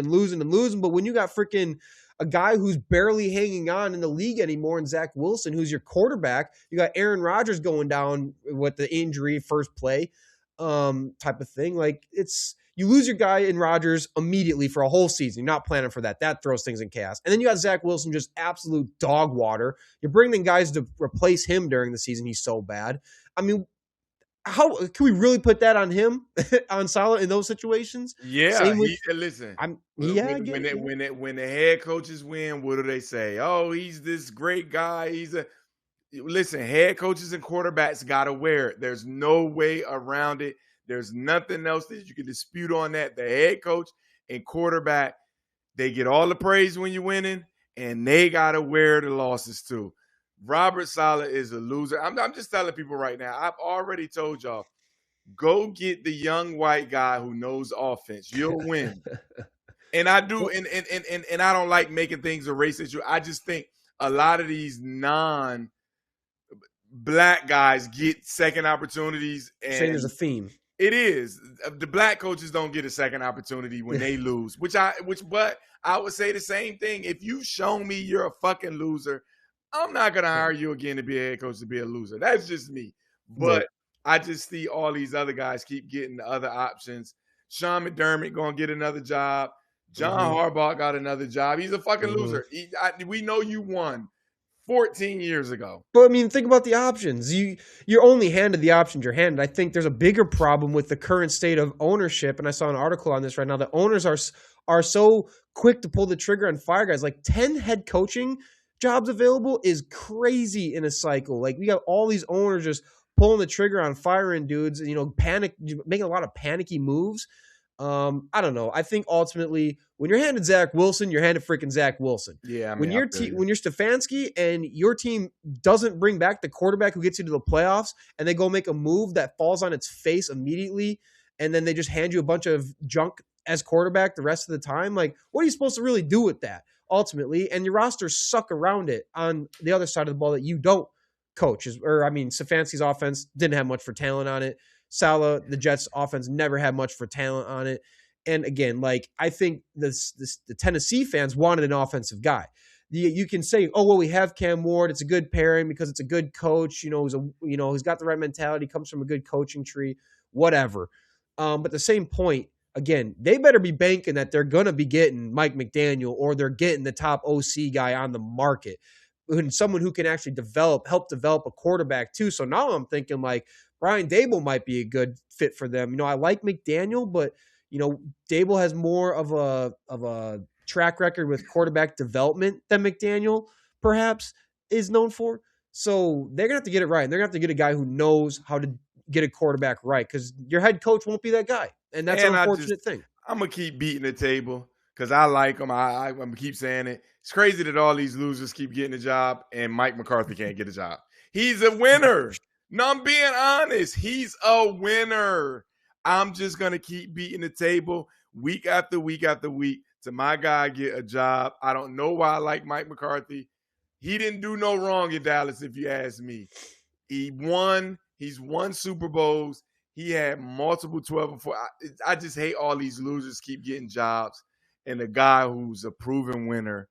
S1: but when you got freaking a guy who's barely hanging on in the league anymore and Zach Wilson, who's your quarterback, you got Aaron Rodgers going down with the injury first play type of thing. Like you lose your guy in Rodgers immediately for a whole season. You're not planning for that. That throws things in chaos. And then you got Zach Wilson, just absolute dog water. You're bringing in guys to replace him during the season. He's so bad. I mean, how can we really put that on him, on Saleh in those situations?
S2: Yeah, listen. When the head coaches win, what do they say? Oh, he's this great guy. Listen. Head coaches and quarterbacks got to wear it. There's no way around it. There's nothing else that you can dispute on that. The head coach and quarterback, they get all the praise when you're winning, and they got to wear the losses too. Robert Saleh is a loser. I'm just telling people right now, I've already told y'all, go get the young white guy who knows offense. You'll win. And I do, and I don't like making things a race issue. I just think a lot of these non-black guys get second opportunities. And
S1: saying there's a theme.
S2: It is. The black coaches don't get a second opportunity when they lose, but I would say the same thing. If you've shown me you're a fucking loser, I'm not going to hire you again to be a head coach to be a loser. That's just me. But I just see all these other guys keep getting the other options. Sean McDermott going to get another job. John Harbaugh got another job. He's a fucking loser. We know you won 14 years ago.
S1: But I mean, think about the options. You're only handed the options you're handed. I think there's a bigger problem with the current state of ownership, and I saw an article on this right now. The owners are so quick to pull the trigger and fire guys. Like 10 head coaching jobs available is crazy in a cycle. Like we got all these owners just pulling the trigger on firing dudes, making a lot of panicky moves. I don't know. I think ultimately when you're handed Zach Wilson, you're handed freaking Zach Wilson.
S2: Yeah.
S1: When you're Stefanski and your team doesn't bring back the quarterback who gets you to the playoffs and they go make a move that falls on its face immediately, and then they just hand you a bunch of junk as quarterback the rest of the time, like what are you supposed to really do with that ultimately? And your rosters suck around it on the other side of the ball that you don't coach. Stefanski's offense didn't have much for talent on it. Saleh, the Jets offense never had much for talent on it. And again, like I think the Tennessee fans wanted an offensive guy. You can say, oh, well, we have Cam Ward. It's a good pairing because it's a good coach. He's got the right mentality, comes from a good coaching tree, whatever. But at the same point, again, they better be banking that they're going to be getting Mike McDaniel or they're getting the top OC guy on the market and someone who can actually help develop a quarterback too. So now I'm thinking like Brian Daboll might be a good fit for them. I like McDaniel, but Daboll has more of a track record with quarterback development than McDaniel perhaps is known for. So they're going to have to get it right. And they're going to have to get a guy who knows how to get a quarterback right because your head coach won't be that guy. And that's an unfortunate thing.
S2: I'm going to keep beating the table because I like him. I'm going to keep saying it. It's crazy that all these losers keep getting a job and Mike McCarthy can't get a job. He's a winner. No, I'm being honest. He's a winner. I'm just going to keep beating the table week after week after week to my guy get a job. I don't know why I like Mike McCarthy. He didn't do no wrong in Dallas, if you ask me. He won. He's won Super Bowls. He had multiple 12 and 4. I just hate all these losers keep getting jobs. And the guy who's a proven winner,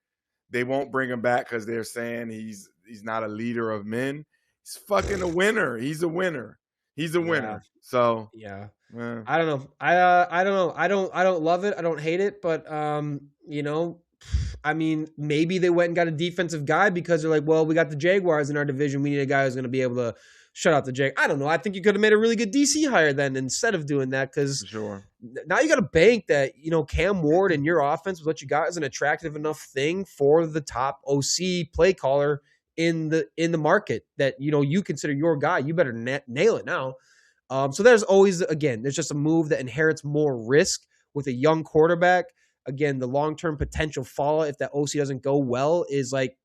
S2: they won't bring him back because they're saying he's not a leader of men. He's fucking a winner. He's a winner. He's a winner. Yeah. So
S1: yeah. I don't know. I don't know. I don't love it. I don't hate it. But I mean, maybe they went and got a defensive guy because they're like, well, we got the Jaguars in our division. We need a guy who's going to be able to shut out the Jag. I don't know. I think you could have made a really good DC hire then instead of doing that because now you got to bank that, Cam Ward and your offense with what you got is an attractive enough thing for the top OC play caller in the market that, you consider your guy. You better nail it now. So there's always, again, there's just a move that inherits more risk with a young quarterback. Again, the long-term potential fallout if that OC doesn't go well is like,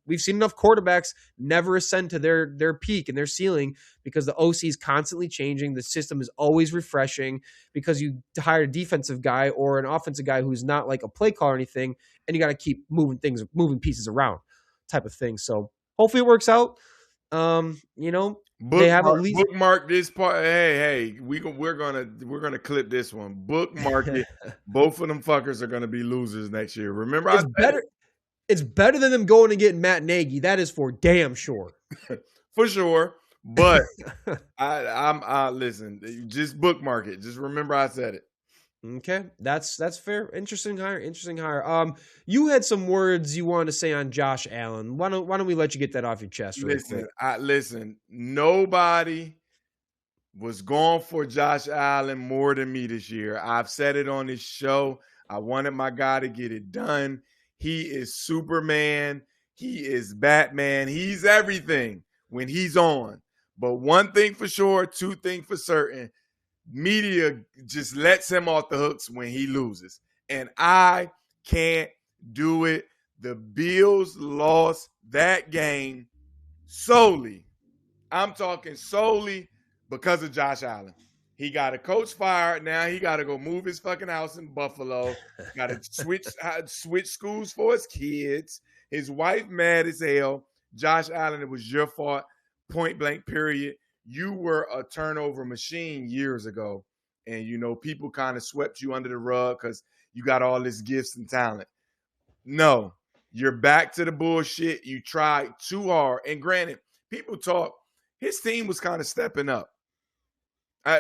S1: we've seen enough quarterbacks never ascend to their peak and their ceiling because the OC is constantly changing. The system is always refreshing because you hired a defensive guy or an offensive guy who's not like a play call or anything, and you got to keep moving pieces around type of thing. So hopefully it works out. They have at least
S2: bookmark this part. Hey, we're gonna clip this one. Bookmark it. Both of them fuckers are gonna be losers next year. Remember,
S1: it's better than them going and getting Matt Nagy. That is for damn sure.
S2: For sure. But I listen. Just bookmark it. Just remember I said it.
S1: Okay, that's fair. Interesting hire. You had some words you wanted to say on Josh Allen. Why don't we let you get that off your chest?
S2: Listen. Nobody was going for Josh Allen more than me this year. I've said it on this show. I wanted my guy to get it done. He is Superman. He is Batman. He's everything when he's on. But one thing for sure, two things for certain. Media just lets him off the hooks when he loses. And I can't do it. The Bills lost that game solely. I'm talking solely because of Josh Allen. He got a coach fired. Now he got to go move his fucking house in Buffalo. Got to switch schools for his kids. His wife mad as hell. Josh Allen, it was your fault. Point blank, period. You were a turnover machine years ago. And, people kind of swept you under the rug because you got all this gifts and talent. No, you're back to the bullshit. You tried too hard. And granted, people talk, his team was kind of stepping up.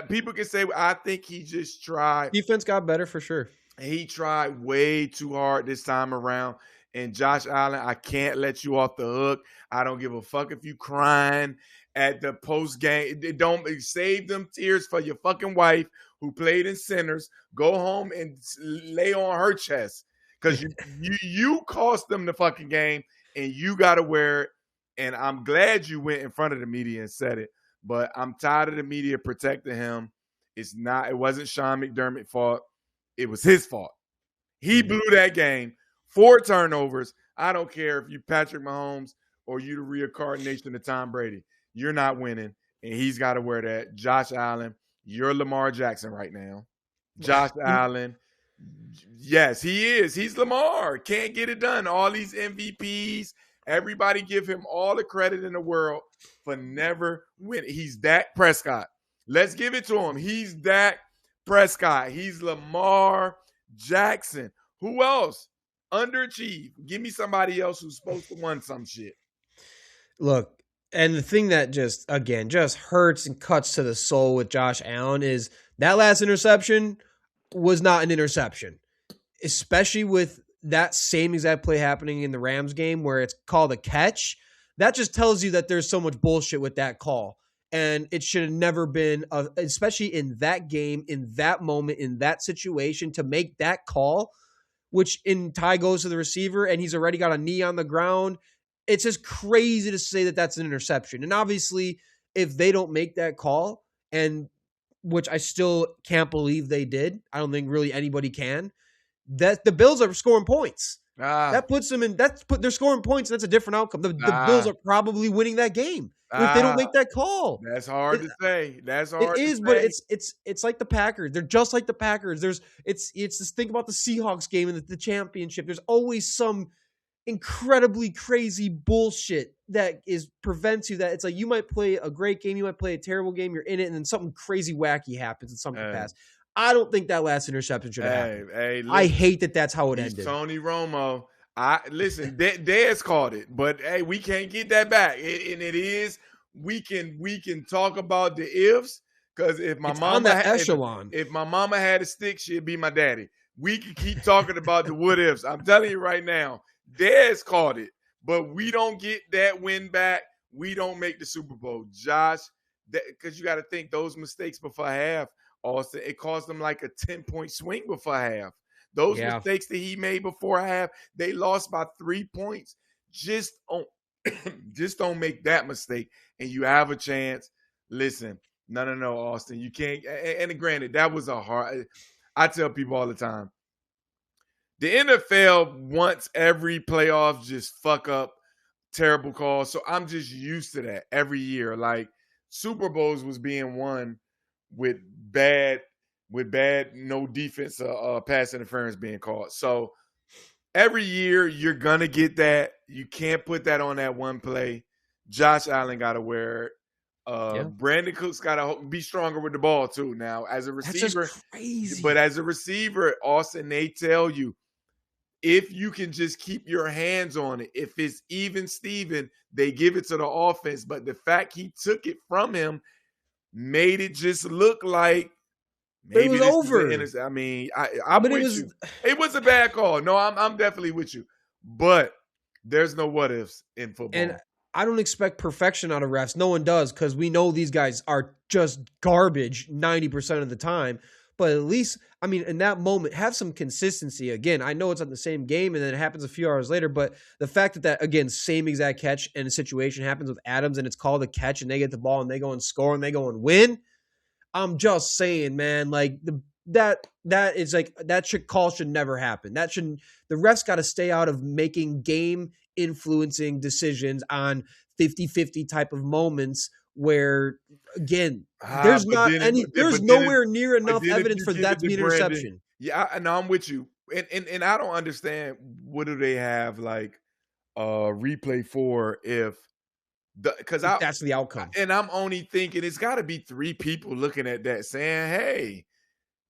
S2: People can say, I think he just tried.
S1: Defense got better for sure.
S2: He tried way too hard this time around. And Josh Allen, I can't let you off the hook. I don't give a fuck if you crying at the post game. Don't save them tears for your fucking wife who played in centers. Go home and lay on her chest because you cost them the fucking game and you got to wear it. And I'm glad you went in front of the media and said it, but I'm tired of the media protecting him. It wasn't Sean McDermott's fault. It was his fault. He blew that game. 4 turnovers. I don't care if you Patrick Mahomes or you the reincarnation of Tom Brady. You're not winning, and he's got to wear that. Josh Allen, you're Lamar Jackson right now. Josh Allen, yes, he is. He's Lamar. Can't get it done. All these MVPs, everybody give him all the credit in the world for never winning. He's Dak Prescott. Let's give it to him. He's Dak Prescott. He's Lamar Jackson. Who else? Underachieve. Give me somebody else who's supposed to win some shit.
S1: Look, and the thing that just hurts and cuts to the soul with Josh Allen is that last interception was not an interception, especially with that same exact play happening in the Rams game where it's called a catch. That just tells you that there's so much bullshit with that call. And it should have never been, especially in that game, in that moment, in that situation, to make that call, which in tie goes to the receiver and he's already got a knee on the ground. It's just crazy to say that that's an interception. And obviously, if they don't make that call, and which I still can't believe they did, I don't think really anybody can, that the Bills are scoring points. That puts them in. They're scoring points. That's a different outcome. The Bills are probably winning that game if they don't make that call.
S2: That's hard to say. That's hard.
S1: It is, but it's like the Packers. They're just like the Packers. It's just think about the Seahawks game in the championship. There's always some incredibly crazy bullshit that prevents you. That it's like you might play a great game, you might play a terrible game. You're in it, and then something crazy wacky happens and something passes. I don't think that last interception should have happened. Listen, I hate that that's how it ended.
S2: Tony Romo. Listen, Dez called it, but hey, we can't get that back. And it is we can talk about the ifs because if my mama if my mama had a stick, she'd be my daddy. We can keep talking about the what ifs. I'm telling you right now, Dez called it, but we don't get that win back. We don't make the Super Bowl, Josh. Because you got to think those mistakes before half. Also, it caused them like a 10-point swing before half. Those mistakes that he made before half, they lost by 3 points. Just don't make that mistake, and you have a chance. Listen, no, Austin, you can't. And granted, that was a hard. I tell people all the time, the NFL wants every playoff just fuck up terrible calls. So I'm just used to that every year. Like Super Bowls was being won with bad no defense pass interference being called. So every year you're gonna get that. You can't put that on that one play. Josh Allen got to wear it. Brandon Cooks got to be stronger with the ball too. Now as a receiver,
S1: that's just crazy.
S2: But as a receiver, Austin, they tell you if you can just keep your hands on it. If it's even Steven, they give it to the offense. But the fact he took it from him made it just look like maybe
S1: it was over.
S2: I mean, I'm with you. It was a bad call. No, I'm definitely with you. But there's no what ifs in football.
S1: And I don't expect perfection out of refs. No one does because we know these guys are just garbage 90% of the time. But at least, I mean, in that moment, have some consistency. Again, I know it's on the same game and then it happens a few hours later, but the fact that again, same exact catch and a situation happens with Adams and it's called a catch and they get the ball and they go and score and they go and win. I'm just saying, man, like that is like that call should never happen. The refs got to stay out of making game influencing decisions on 50-50 type of moments where again, there's nowhere near enough evidence for that to be an interception.
S2: Yeah, I'm with you. And I don't understand what do they have like replay for if
S1: that's the outcome.
S2: And I'm only thinking it's got to be 3 people looking at that saying, "Hey,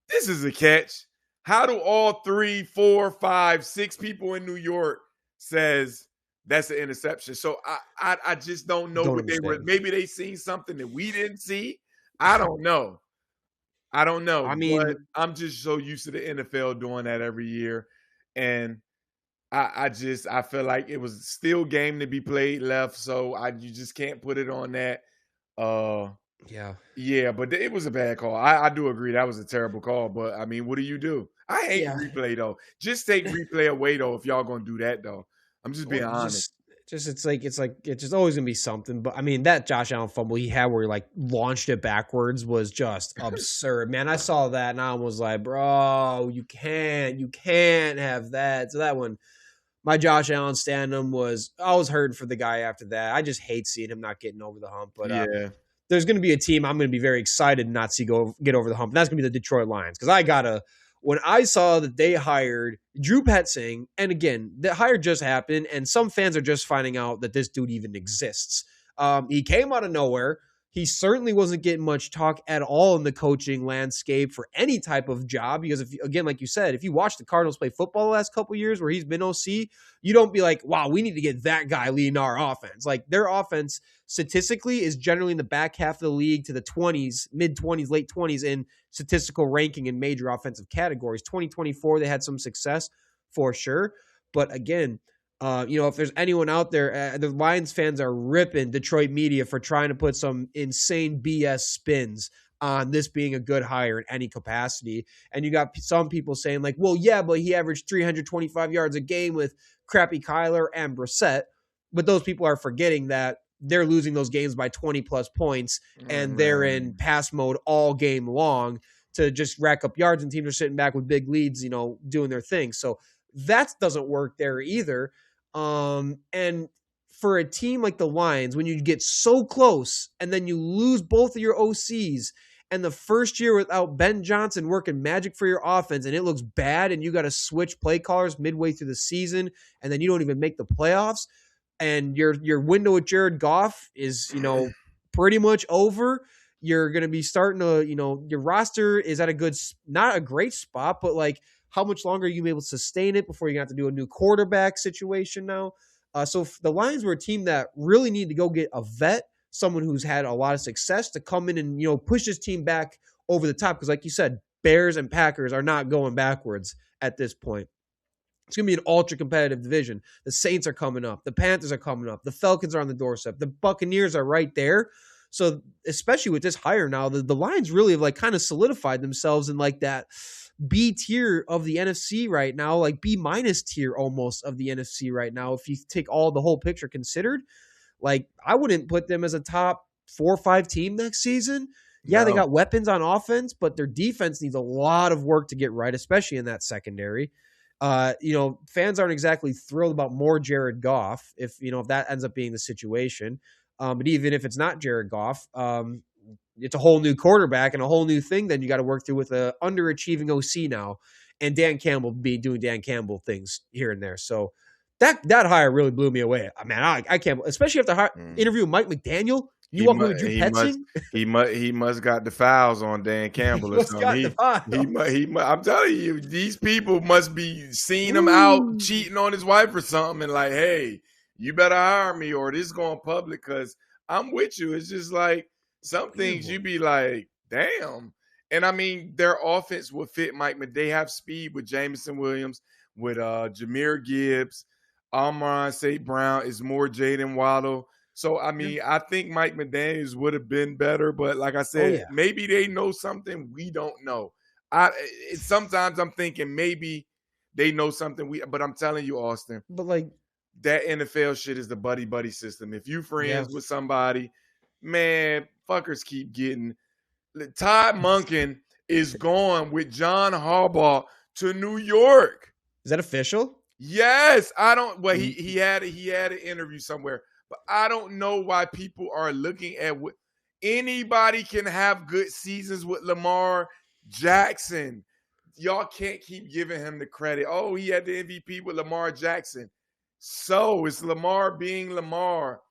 S2: this is a catch." How do all 3, 4, 5, 6 people in New York says that's an interception? So I just don't know what they were. Maybe they seen something that we didn't see. I don't know. I mean, but I'm just so used to the NFL doing that every year, and I feel like it was still game to be played left, so you just can't put it on that. Yeah, but it was a bad call. I do agree that was a terrible call, but I mean, what do you do? I hate replay though. Just take replay away though if y'all gonna do that though. I'm just being honest.
S1: It's just always gonna be something. But I mean, that Josh Allen fumble he had where he like launched it backwards was just absurd, man. I saw that and I was like, bro, you can't have that. So that one, my Josh Allen stand-up I was hurting for the guy after that. I just hate seeing him not getting over the hump. But there's going to be a team I'm going to be very excited not see get over the hump. And that's going to be the Detroit Lions because when I saw that they hired Drew Petzing, and again, the hire just happened, and some fans are just finding out that this dude even exists. He came out of nowhere. He certainly wasn't getting much talk at all in the coaching landscape for any type of job. Because if, again, like you said, if you watch the Cardinals play football the last couple of years where he's been OC, you don't be like, wow, we need to get that guy leading our offense. Like their offense statistically is generally in the back half of the league to the 20s, mid 20s, late 20s in statistical ranking in major offensive categories. 2024, they had some success for sure. But again, if there's anyone out there, the Lions fans are ripping Detroit media for trying to put some insane BS spins on this being a good hire in any capacity. And you got some people saying like, well, yeah, but he averaged 325 yards a game with crappy Kyler and Brissett. But those people are forgetting that they're losing those games by 20 plus points and they're in pass mode all game long to just rack up yards, and teams are sitting back with big leads, doing their thing. So that doesn't work there either. And for a team like the Lions, when you get so close and then you lose both of your OCs, and the first year without Ben Johnson working magic for your offense, and it looks bad, and you got to switch play callers midway through the season, and then you don't even make the playoffs, and your window with Jared Goff is, pretty much over. You're going to be starting to, your roster is at not a great spot, but like, how much longer are you going to be able to sustain it before you have to do a new quarterback situation now? So the Lions were a team that really needed to go get a vet, someone who's had a lot of success to come in and, push this team back over the top. Because like you said, Bears and Packers are not going backwards at this point. It's going to be an ultra competitive division. The Saints are coming up. The Panthers are coming up. The Falcons are on the doorstep. The Buccaneers are right there. So especially with this hire now, the Lions really have like kind of solidified themselves in like that B tier of the NFC right now, like B minus tier almost of the NFC right now. If you take the whole picture considered, like I wouldn't put them as a top 4 or 5 team next season. Yeah, They got weapons on offense, but their defense needs a lot of work to get right, especially in that secondary. Fans aren't exactly thrilled about more Jared Goff if that ends up being the situation. But even if it's not Jared Goff, it's a whole new quarterback and a whole new thing then you got to work through with a underachieving OC now, and Dan Campbell be doing Dan Campbell things here and there. So that hire really blew me away. I mean, I can't, especially after interview with Mike McDaniel. You walk with Drew Petzing?
S2: He must got the fouls on Dan Campbell or something. I'm telling you, these people must be seeing him out cheating on his wife or something, and like, hey, you better hire me or this is going public, because I'm with you. It's just like some things you be like, damn. And I mean, their offense will fit Mike. They have speed with Jameson Williams, with Jahmyr Gibbs, Amon St. Brown is more Jaden Waddle. So, I mean, I think Mike McDaniels would have been better. But like I said, maybe they know something we don't know. Sometimes I'm thinking maybe they know something but I'm telling you, Austin.
S1: But like
S2: that NFL shit is the buddy system. If you friends with somebody, man, fuckers keep getting. Todd Monken is going with John Harbaugh to New York.
S1: Is that official?
S2: Yes. I don't. Well, he had an interview somewhere, but I don't know why people are looking at what anybody can have good seasons with Lamar Jackson. Y'all can't keep giving him the credit. Oh, he had the MVP with Lamar Jackson. So it's Lamar being Lamar.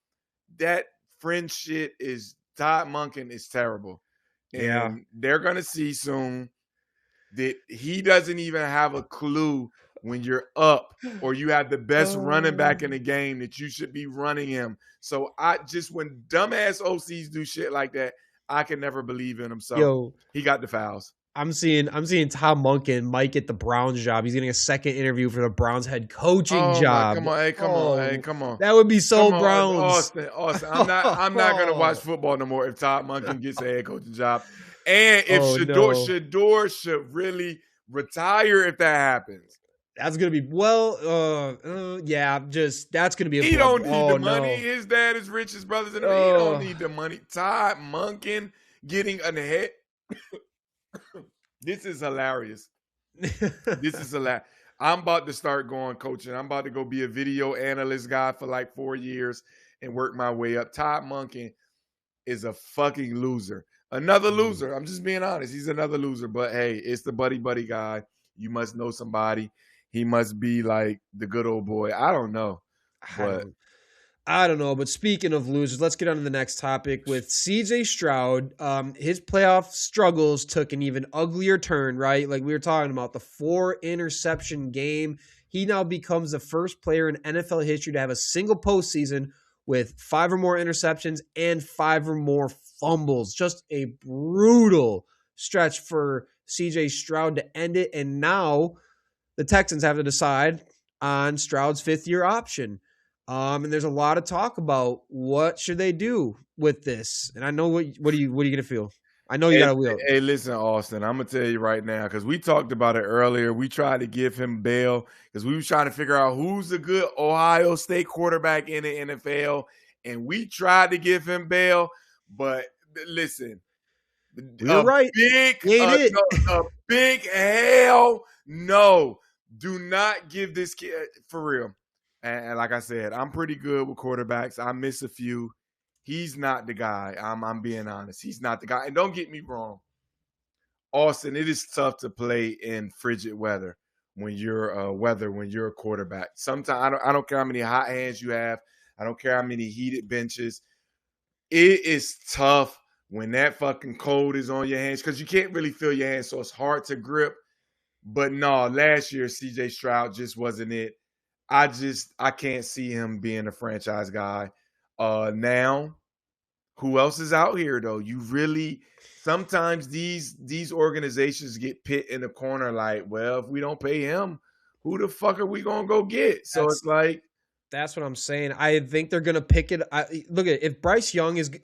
S2: That French shit is Todd Monken is terrible. And they're going to see soon that he doesn't even have a clue when you're up or you have the best running back in the game that you should be running him. So when dumbass OCs do shit like that, I can never believe in him. So he got the fouls.
S1: I'm seeing Tom Monken might get the Browns job. He's getting a second interview for the Browns head coaching job.
S2: Come on.
S1: That would be so Browns.
S2: Austin. I'm not gonna watch football no more if Todd Monken gets a head coaching job. And if Shador should really retire if that happens.
S1: That's gonna be that's gonna be.
S2: He don't need the money. His dad is rich. His brothers and he don't need the money. Todd Monken getting a head. This is hilarious. I'm about to start going coaching. I'm about to go be a video analyst guy for like 4 years and work my way up. Todd Monken is a fucking loser. Another loser. I'm just being honest. He's another loser. But hey, it's the buddy guy. You must know somebody. He must be like the good old boy. I don't know.
S1: I don't know, but speaking of losers, let's get on to the next topic with CJ Stroud. His playoff struggles took an even uglier turn, right? Like we were talking about, the 4 interception game. He now becomes the first player in NFL history to have a single postseason with 5 or more interceptions and 5 or more fumbles. Just a brutal stretch for CJ Stroud to end it. And now the Texans have to decide on Stroud's 5th-year option. And there's a lot of talk about what should they do with this. And I know what are you gonna feel? I know you got a wheel.
S2: Hey, listen, Austin, I'm gonna tell you right now, because we talked about it earlier. We tried to give him bail because we were trying to figure out who's a good Ohio State quarterback in the NFL, and we tried to give him bail. But listen,
S1: You're right.
S2: A big hell no. Do not give this kid, for real. And like I said, I'm pretty good with quarterbacks. I miss a few. He's not the guy. I'm being honest. He's not the guy. And don't get me wrong, Austin, it is tough to play in frigid weather when you're a quarterback. Sometimes I don't care how many hot hands you have. I don't care how many heated benches. It is tough when that fucking cold is on your hands because you can't really feel your hands, so it's hard to grip. But no, last year CJ Stroud just wasn't it. I can't see him being a franchise guy. Now, who else is out here though? You really sometimes these organizations get pit in the corner like, well, if we don't pay him, who the fuck are we gonna go get? So it's like
S1: that's what I'm saying. I think they're gonna pick it. Look at if Bryce Young gets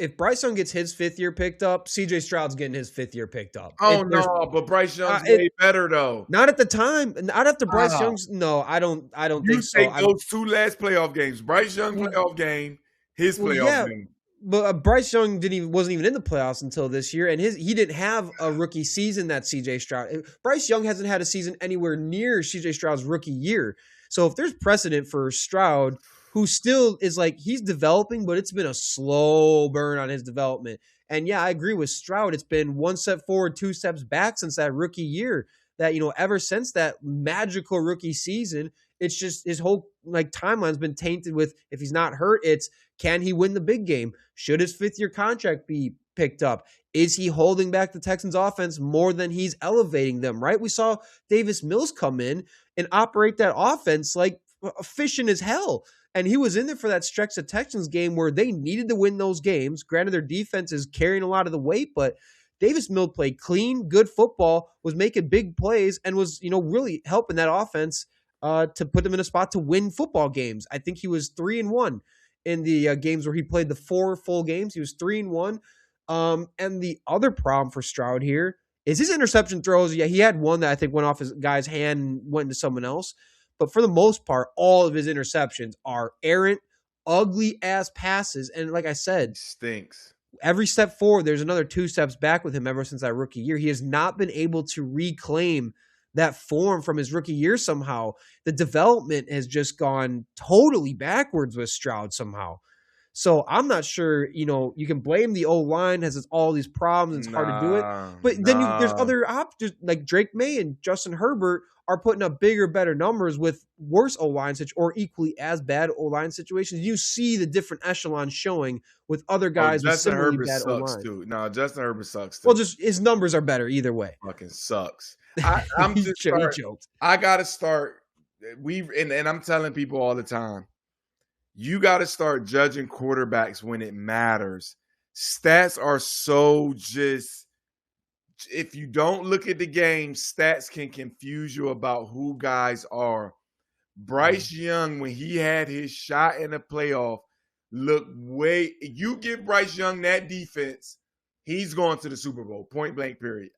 S1: his 5th year picked up, CJ Stroud's getting his 5th year picked up.
S2: Oh no, but Bryce Young's way better though.
S1: Not at the time. Not after Bryce Young's. No, I don't think so.
S2: You take those 2 last playoff games, Bryce Young playoff game, his playoff game.
S1: But Bryce Young wasn't even in the playoffs until this year, and he didn't have a rookie season that CJ Stroud. Bryce Young hasn't had a season anywhere near CJ Stroud's rookie year. So if there's precedent for Stroud, who still is like he's developing, but it's been a slow burn on his development. And yeah, I agree with Stroud. It's been 1 step forward, 2 steps back since that rookie year. That ever since that magical rookie season, it's just his whole timeline's been tainted with if he's not hurt, it's can he win the big game? Should his 5th year contract be picked up? Is he holding back the Texans offense more than he's elevating them, right? We saw Davis Mills come in and operate that offense like efficient as hell. And he was in there for that stretch of Texans game where they needed to win those games. Granted, their defense is carrying a lot of the weight, but Davis Mills played clean, good football, was making big plays, and was, really helping that offense to put them in a spot to win football games. I think he was 3-1 in the games where he played the 4 full games. He was 3-1. And the other problem for Stroud here is his interception throws. Yeah, he had one that I think went off his guy's hand and went into someone else. But for the most part, all of his interceptions are errant, ugly-ass passes. And like I said,
S2: stinks.
S1: Every step forward, there's another 2 steps back with him ever since that rookie year. He has not been able to reclaim that form from his rookie year somehow. The development has just gone totally backwards with Stroud somehow. So I'm not sure, you can blame the O-line, has all these problems, it's hard to do it. But then there's other options, like Drake May and Justin Herbert are putting up bigger, better numbers with worse O-line or equally as bad O-line situations. You see the different echelons showing with other guys with similarly bad O-line.
S2: Too. No, Justin Herbert sucks too.
S1: Well, just his numbers are better either way.
S2: Fucking sucks. I'm just joked. I gotta start. And I'm telling people all the time, you got to start judging quarterbacks when it matters. Stats are so just, if you don't look at the game, stats can confuse you about who guys are. Bryce Young, when he had his shot in the playoff, you give Bryce Young that defense, he's going to the Super Bowl, point blank period.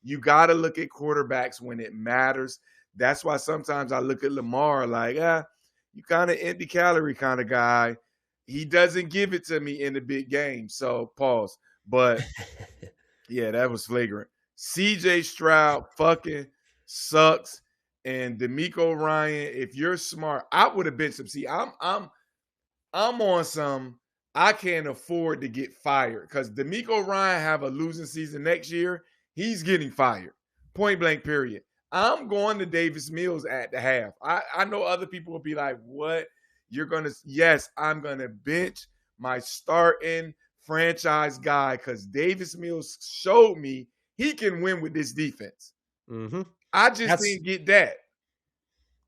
S2: You got to look at quarterbacks when it matters. That's why sometimes I look at Lamar like, you kind of empty calorie kind of guy. He doesn't give it to me in the big game. So pause. But yeah, that was flagrant. CJ Stroud fucking sucks. And DeMeco Ryan, if you're smart, I would have benched him. See, I'm on some. I can't afford to get fired because DeMeco Ryan have a losing season next year. He's getting fired. Point blank period. I'm going to Davis Mills at the half. I know other people will be like, what? I'm going to bench my starting franchise guy because Davis Mills showed me he can win with this defense.
S1: Mm-hmm.
S2: I just didn't get that.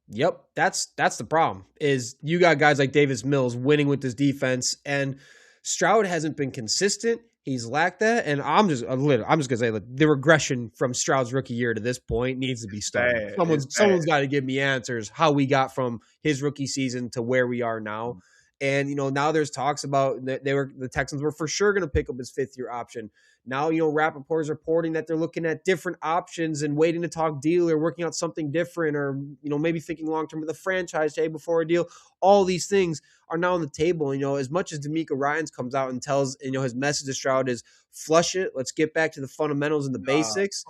S1: Yep, that's the problem. Is you got guys like Davis Mills winning with this defense, and Stroud hasn't been consistent. He's lacked that, and I'm just gonna say the regression from Stroud's rookie year to this point needs to be studied. Someone's got to give me answers how we got from his rookie season to where we are now. And now there's talks about the Texans were for sure going to pick up his 5th-year option. Now Rappaport is reporting that they're looking at different options and waiting to talk deal or working out something different, or maybe thinking long term with the franchise tag before a deal. All these things are now on the table. As much as D'Amico Ryans comes out and tells his message to Stroud is flush it, let's get back to the fundamentals and the basics.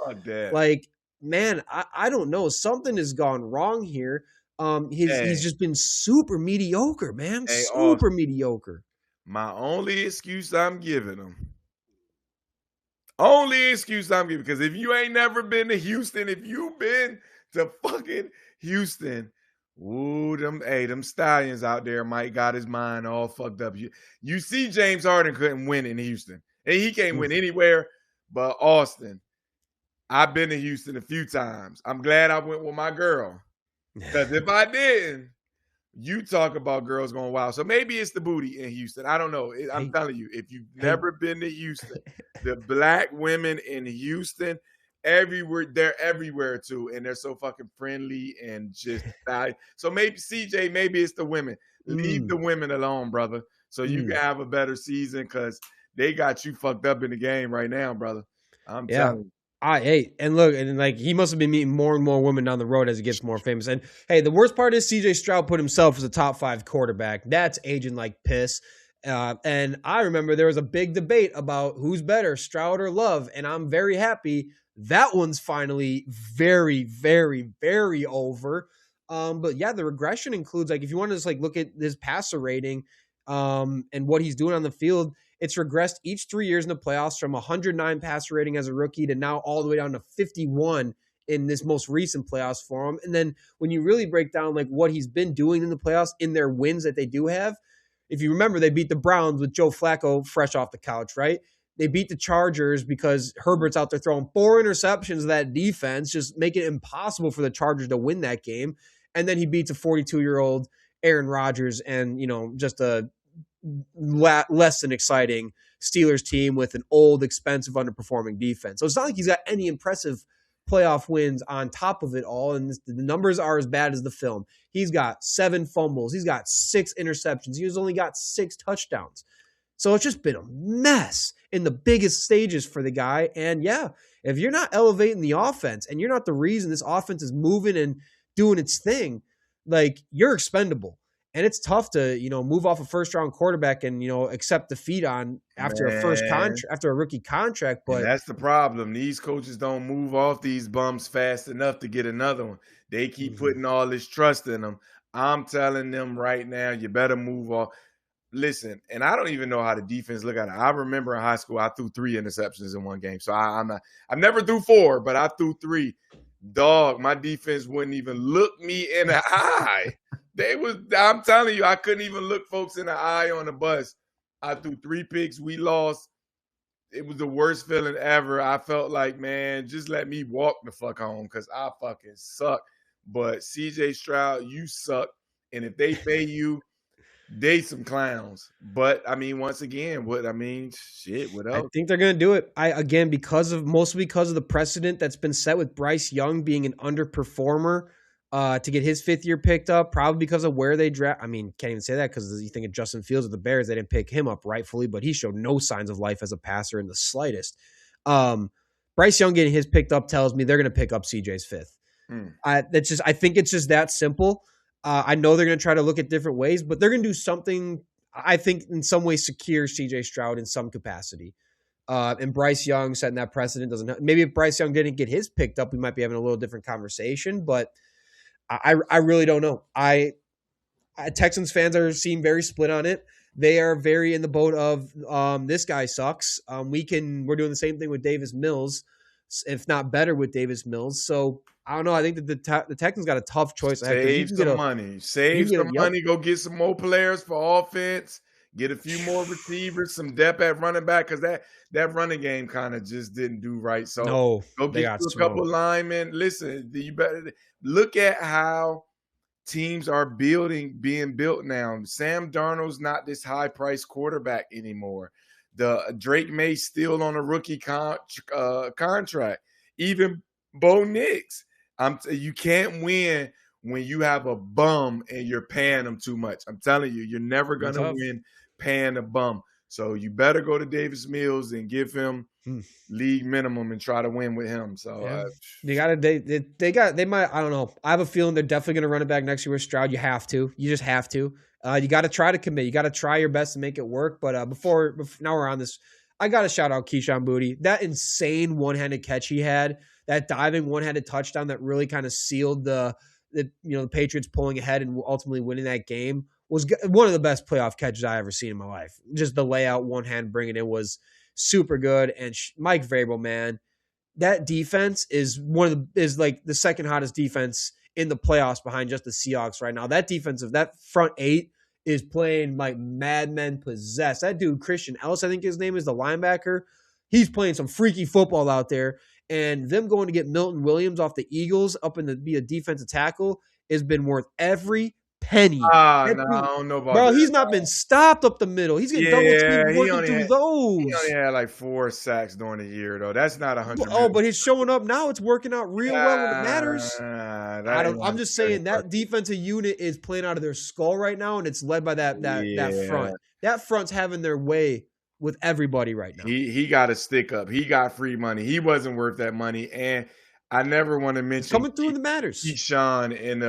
S1: Like, man, I don't know, something has gone wrong here. He's just been super mediocre, man. Super mediocre.
S2: My only excuse I'm giving him. Because if you ain't never been to Houston, if you've been to fucking Houston, them Stallions out there might got his mind all fucked up. You see James Harden couldn't win in Houston. And he can't win anywhere but Austin. I've been to Houston a few times. I'm glad I went with my girl. Because if I didn't, you talk about girls going wild. So maybe it's the booty in Houston. I don't know. I'm telling you, if you've never been to Houston, the black women in Houston, they're everywhere too. And they're so fucking friendly and just so maybe CJ, maybe it's the women. Leave the women alone, brother. So you can have a better season because they got you fucked up in the game right now, brother. I'm telling you.
S1: He must have been meeting more and more women down the road as he gets more famous. And hey, the worst part is CJ Stroud put himself as a top 5 quarterback. That's aging like piss. And I remember there was a big debate about who's better, Stroud or Love. And I'm very happy that one's finally very, very, very over. But yeah, the regression includes, if you want to just look at his passer rating and what he's doing on the field, it's regressed each 3 years in the playoffs from 109 passer rating as a rookie to now all the way down to 51 in this most recent playoffs for him. And then when you really break down what he's been doing in the playoffs in their wins that they do have, if you remember, they beat the Browns with Joe Flacco fresh off the couch, right? They beat the Chargers because Herbert's out there throwing 4 interceptions of that defense, just making it impossible for the Chargers to win that game. And then he beats a 42-year-old Aaron Rodgers and, just a less than exciting Steelers team with an old, expensive, underperforming defense. So it's not like he's got any impressive playoff wins on top of it all, and the numbers are as bad as the film. He's got 7 fumbles. He's got 6 interceptions. He's only got 6 touchdowns. So it's just been a mess in the biggest stages for the guy. And yeah, if you're not elevating the offense and you're not the reason this offense is moving and doing its thing, you're expendable. And it's tough to, move off a first-round quarterback and, accept defeat on after a rookie contract. But
S2: and that's the problem. These coaches don't move off these bums fast enough to get another one. They keep putting all this trust in them. I'm telling them right now, you better move off. Listen, and I don't even know how the defense look at it. I remember in high school, I threw 3 interceptions in one game. So I've never threw 4, but I threw 3. Dog, my defense wouldn't even look me in the eye. I'm telling you, I couldn't even look folks in the eye on the bus. I threw 3 picks. We lost. It was the worst feeling ever. I felt like, man, just let me walk the fuck home because I fucking suck. But CJ Stroud, you suck. And if they pay you, they some clowns. But once again, what else?
S1: I think they're gonna do it. Mostly because of the precedent that's been set with Bryce Young being an underperformer to get his 5th year picked up, probably because of where they draft. Can't even say that because you think of Justin Fields with the Bears, they didn't pick him up rightfully, but he showed no signs of life as a passer in the slightest. Bryce Young getting his picked up tells me they're gonna pick up CJ's 5th. I think it's just that simple. I know they're going to try to look at different ways, but they're going to do something, I think, in some way secure CJ Stroud in some capacity. And Bryce Young setting that precedent doesn't. Maybe if Bryce Young didn't get his picked up, we might be having a little different conversation. But I really don't know. Texans fans seem very split on it. They are very in the boat of this guy sucks. We're doing the same thing with Davis Mills. if not better, with Davis Mills. So I don't know. I think that the Texans got a tough choice ahead.
S2: Save some money. Save some money. Go get some more players for offense. Get a few more receivers, some depth at running back, because that running game kind of just didn't do right. So go get you a couple linemen. Listen, you better look at how teams are being built now. Sam Darnold's not this high-priced quarterback anymore. The Drake May's still on a rookie contract. Even Bo Nix. You can't win when you have a bum and you're paying them too much. I'm telling you, you're never going to win paying a bum. So you better go to Davis Mills and give him league minimum and try to win with him. So
S1: they might, I don't know. I have a feeling they're definitely going to run it back next year with Stroud. You have to. You just have to. You got to try to commit. You got to try your best to make it work. But before now we're on this, I got to shout out Keyshawn Boutte. That insane one-handed catch he had, that diving one-handed touchdown that really kind of sealed the Patriots pulling ahead and ultimately winning that game, was one of the best playoff catches I ever seen in my life. Just the layout, one hand bringing it was super good. And Mike Vrabel, man, that defense is like the second hottest defense in the playoffs behind just the Seahawks right now. That that front eight is playing like madmen possessed. That dude, Christian Ellis, I think his name is, the linebacker. He's playing some freaky football out there. And them going to get Milton Williams off the Eagles up in to be a defensive tackle has been worth every penny.
S2: No, I don't know about
S1: bro.
S2: that.
S1: He's not been stopped up the middle. He's getting double teamed working through those.
S2: He only had like 4 sacks during the year, though. That's not 100.
S1: Oh, but he's showing up now. It's working out real well when it matters. I'm just saying that defensive unit is playing out of their skull right now, and it's led by that front. That front's having their way with everybody right now.
S2: He got a stick up. He got free money. He wasn't worth that money, and I never want to mention
S1: it's coming through in the matters.
S2: Keyshawn in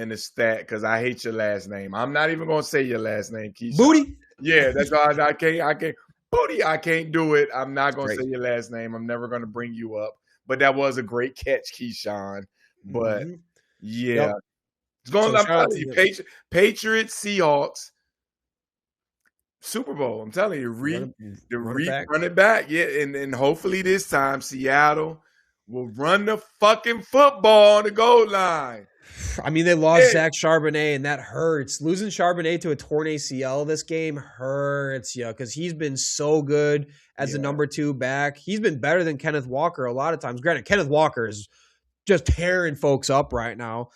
S2: the stat, because I hate your last name. I'm not even going to say your last name, Keyshawn.
S1: Boutte.
S2: Yeah, that's why I can't. Boutte, I can't do it. I'm not going to say your last name. I'm never going to bring you up. But that was a great catch, Keyshawn. But it's going. I'm telling you, Patriots, Seahawks. Super Bowl. I'm telling you, run it back. Yeah, and hopefully this time Seattle will run the fucking football on the goal line.
S1: I mean, they lost Zach Charbonnet, and that hurts. Losing Charbonnet to a torn ACL this game hurts, because he's been so good as a number 2 back. He's been better than Kenneth Walker a lot of times. Granted, Kenneth Walker is just tearing folks up right now.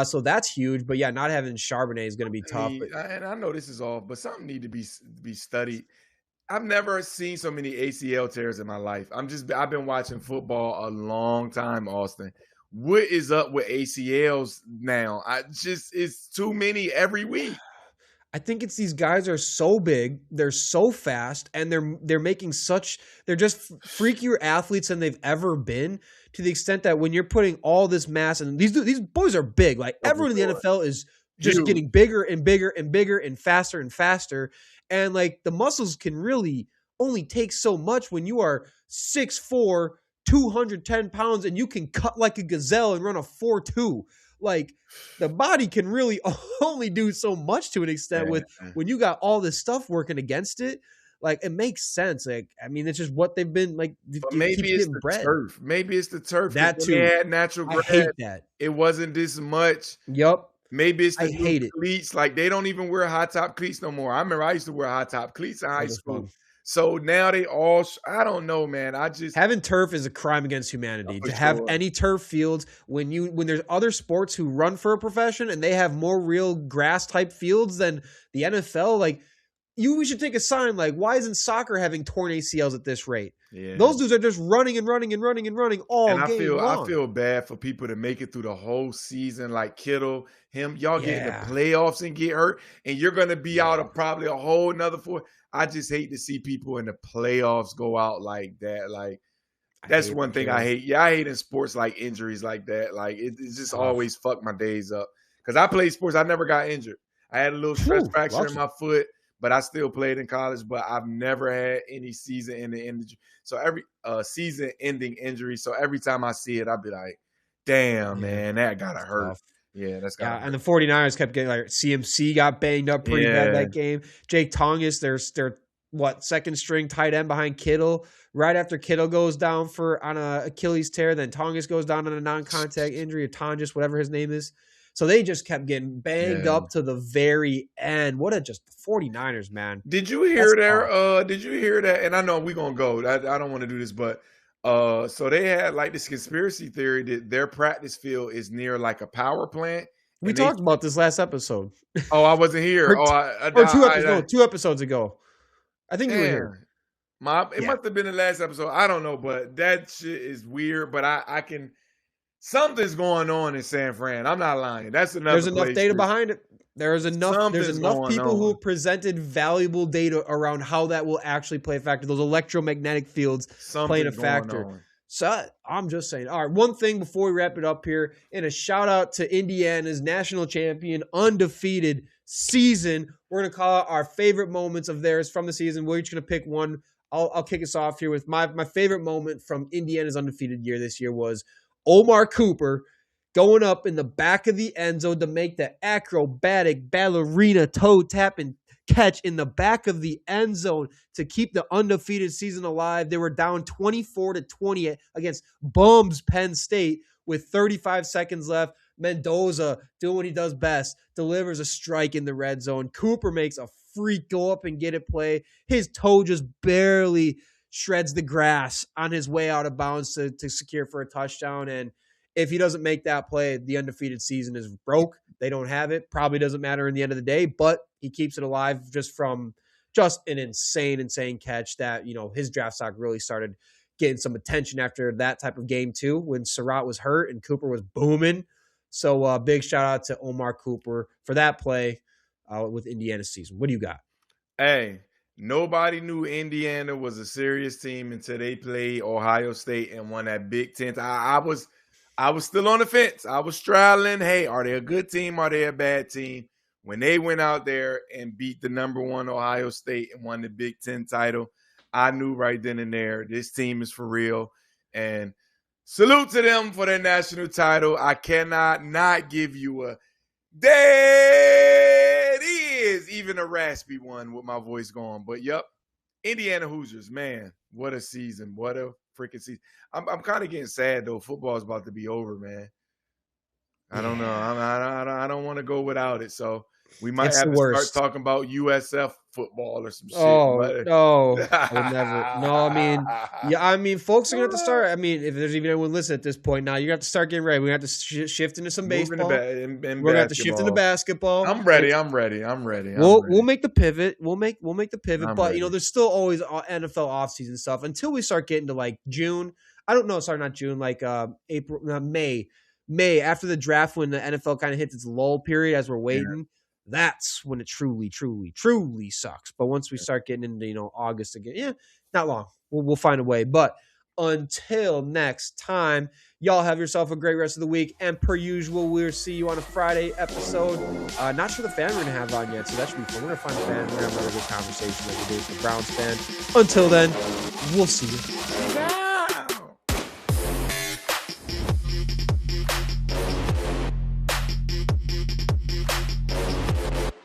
S1: So that's huge. But, not having Charbonnet is going to be tough.
S2: And I know this is off, but something need to be studied. I've never seen so many ACL tears in my life. I've been watching football a long time, Austin. What is up with ACLs now? It's too many every week.
S1: I think it's these guys are so big, they're so fast, and they're just freakier athletes than they've ever been, to the extent that when you're putting all this mass, and these boys are big, like everyone in the NFL is just getting bigger and bigger and bigger and faster, and like the muscles can really only take so much when you are 6'4", 210 pounds, and you can cut like a gazelle and run a 4.2. Like, the body can really only do so much to an extent when you got all this stuff working against it. Like, it makes sense. Like, I mean, it's just what they've been like.
S2: But maybe it's the turf. Maybe it's the turf.
S1: That too.
S2: They had natural grass.
S1: I hate that.
S2: It wasn't this much.
S1: Yep.
S2: Maybe it's the cleats. Like, they don't even wear high top cleats no more. I remember I used to wear high top cleats in high school. So now they all, I don't know, man.
S1: Having turf is a crime against humanity. To have any turf fields when there's other sports who run for a profession and they have more real grass type fields than the NFL, like, we should take a sign. Like, why isn't soccer having torn ACLs at this rate? Yeah. Those dudes are just running all game long.
S2: I feel bad for people to make it through the whole season, like Kittle, y'all get in the playoffs and get hurt, and you're going to be out of probably a whole another 4. I just hate to see people in the playoffs go out like that. Like, that's one thing I hate. Yeah, I hate in sports, like, injuries like that. Like, it's just always fucked my days up. Because I played sports. I never got injured. I had a little stress fracture in my foot, but I still played in college. But I've never had any season-ending injury. So every season-ending injury. So every time I see it, I'll be like, damn, man, that got to hurt. Tough. Yeah, that's got.
S1: And the 49ers kept getting, like, CMC got banged up pretty bad that game. Jake Tongas, their second string tight end behind Kittle. Right after Kittle goes down on a Achilles tear, then Tongas goes down on a non-contact injury, or Tongas, whatever his name is. So they just kept getting banged up to the very end. What a just 49ers, man.
S2: Did you hear there? Did you hear that? And I know we're gonna go. I don't want to do this, but so they had like this conspiracy theory that their practice field is near like a power plant.
S1: We talked about this last episode.
S2: Oh, I wasn't here.
S1: Two episodes ago. I think you were here.
S2: It must have been the last episode. I don't know, but that shit is weird. But I can. Something's going on in San Fran. I'm not lying. That's another.
S1: There's enough data behind it. There's enough people who have presented valuable data around how that will actually play a factor. Those electromagnetic fields playing a factor. So I'm just saying. All right, one thing before we wrap it up here, and a shout out to Indiana's national champion, undefeated season. We're gonna call out our favorite moments of theirs from the season. We're each gonna pick one. I'll kick us off here with my favorite moment from Indiana's undefeated year this year was Omar Cooper going up in the back of the end zone to make the acrobatic ballerina toe tap and catch in the back of the end zone to keep the undefeated season alive. They were down 24-20 against bums Penn State with 35 seconds left. Mendoza doing what he does best, delivers a strike in the red zone. Cooper makes a freak go up and get it play. His toe just barely shreds the grass on his way out of bounds to secure for a touchdown. And if he doesn't make that play, the undefeated season is broke. They don't have it. Probably doesn't matter in the end of the day, but he keeps it alive just from just an insane catch that, his draft stock really started getting some attention after that type of game too, when Surratt was hurt and Cooper was booming. So big shout out to Omar Cooper for that play with Indiana's season. What do you got?
S2: Hey, nobody knew Indiana was a serious team until they played Ohio State and won that Big Ten. I was still on the fence. I was straddling. Hey, are they a good team? Are they a bad team? When they went out there and beat the number 1 Ohio State and won the Big Ten title, I knew right then and there, this team is for real. And salute to them for their national title. I cannot not give you a there it is, even a raspy one with my voice going. But yep, Indiana Hoosiers, man, what a season. What a freaking season. I'm kind of getting sad, though. Football is about to be over, man. I don't know. I don't want to go without it. So we might have to start talking about USF football or some shit.
S1: No, I would never. No, I mean, folks are going to have to start. I mean, if there's even anyone listening at this point now, you got to start getting ready. We're going to have to shift into some baseball. We're going to have to shift into basketball.
S2: I'm ready.
S1: We'll make the pivot. We'll make the pivot. But, there's still always NFL offseason stuff until we start getting to like June. I don't know. Sorry, not June. Like April, May after the draft, when the NFL kind of hits its lull period as we're waiting. Yeah. That's when it truly, truly, truly sucks. But once we start getting into, August again, not long. We'll find a way. But until next time, y'all have yourself a great rest of the week. And per usual, we'll see you on a Friday episode. Not sure the fan we're going to have on yet, so that should be fun. We're going to find a fan. We're going to have another good conversation like we do with the Browns fan. Until then, we'll see you.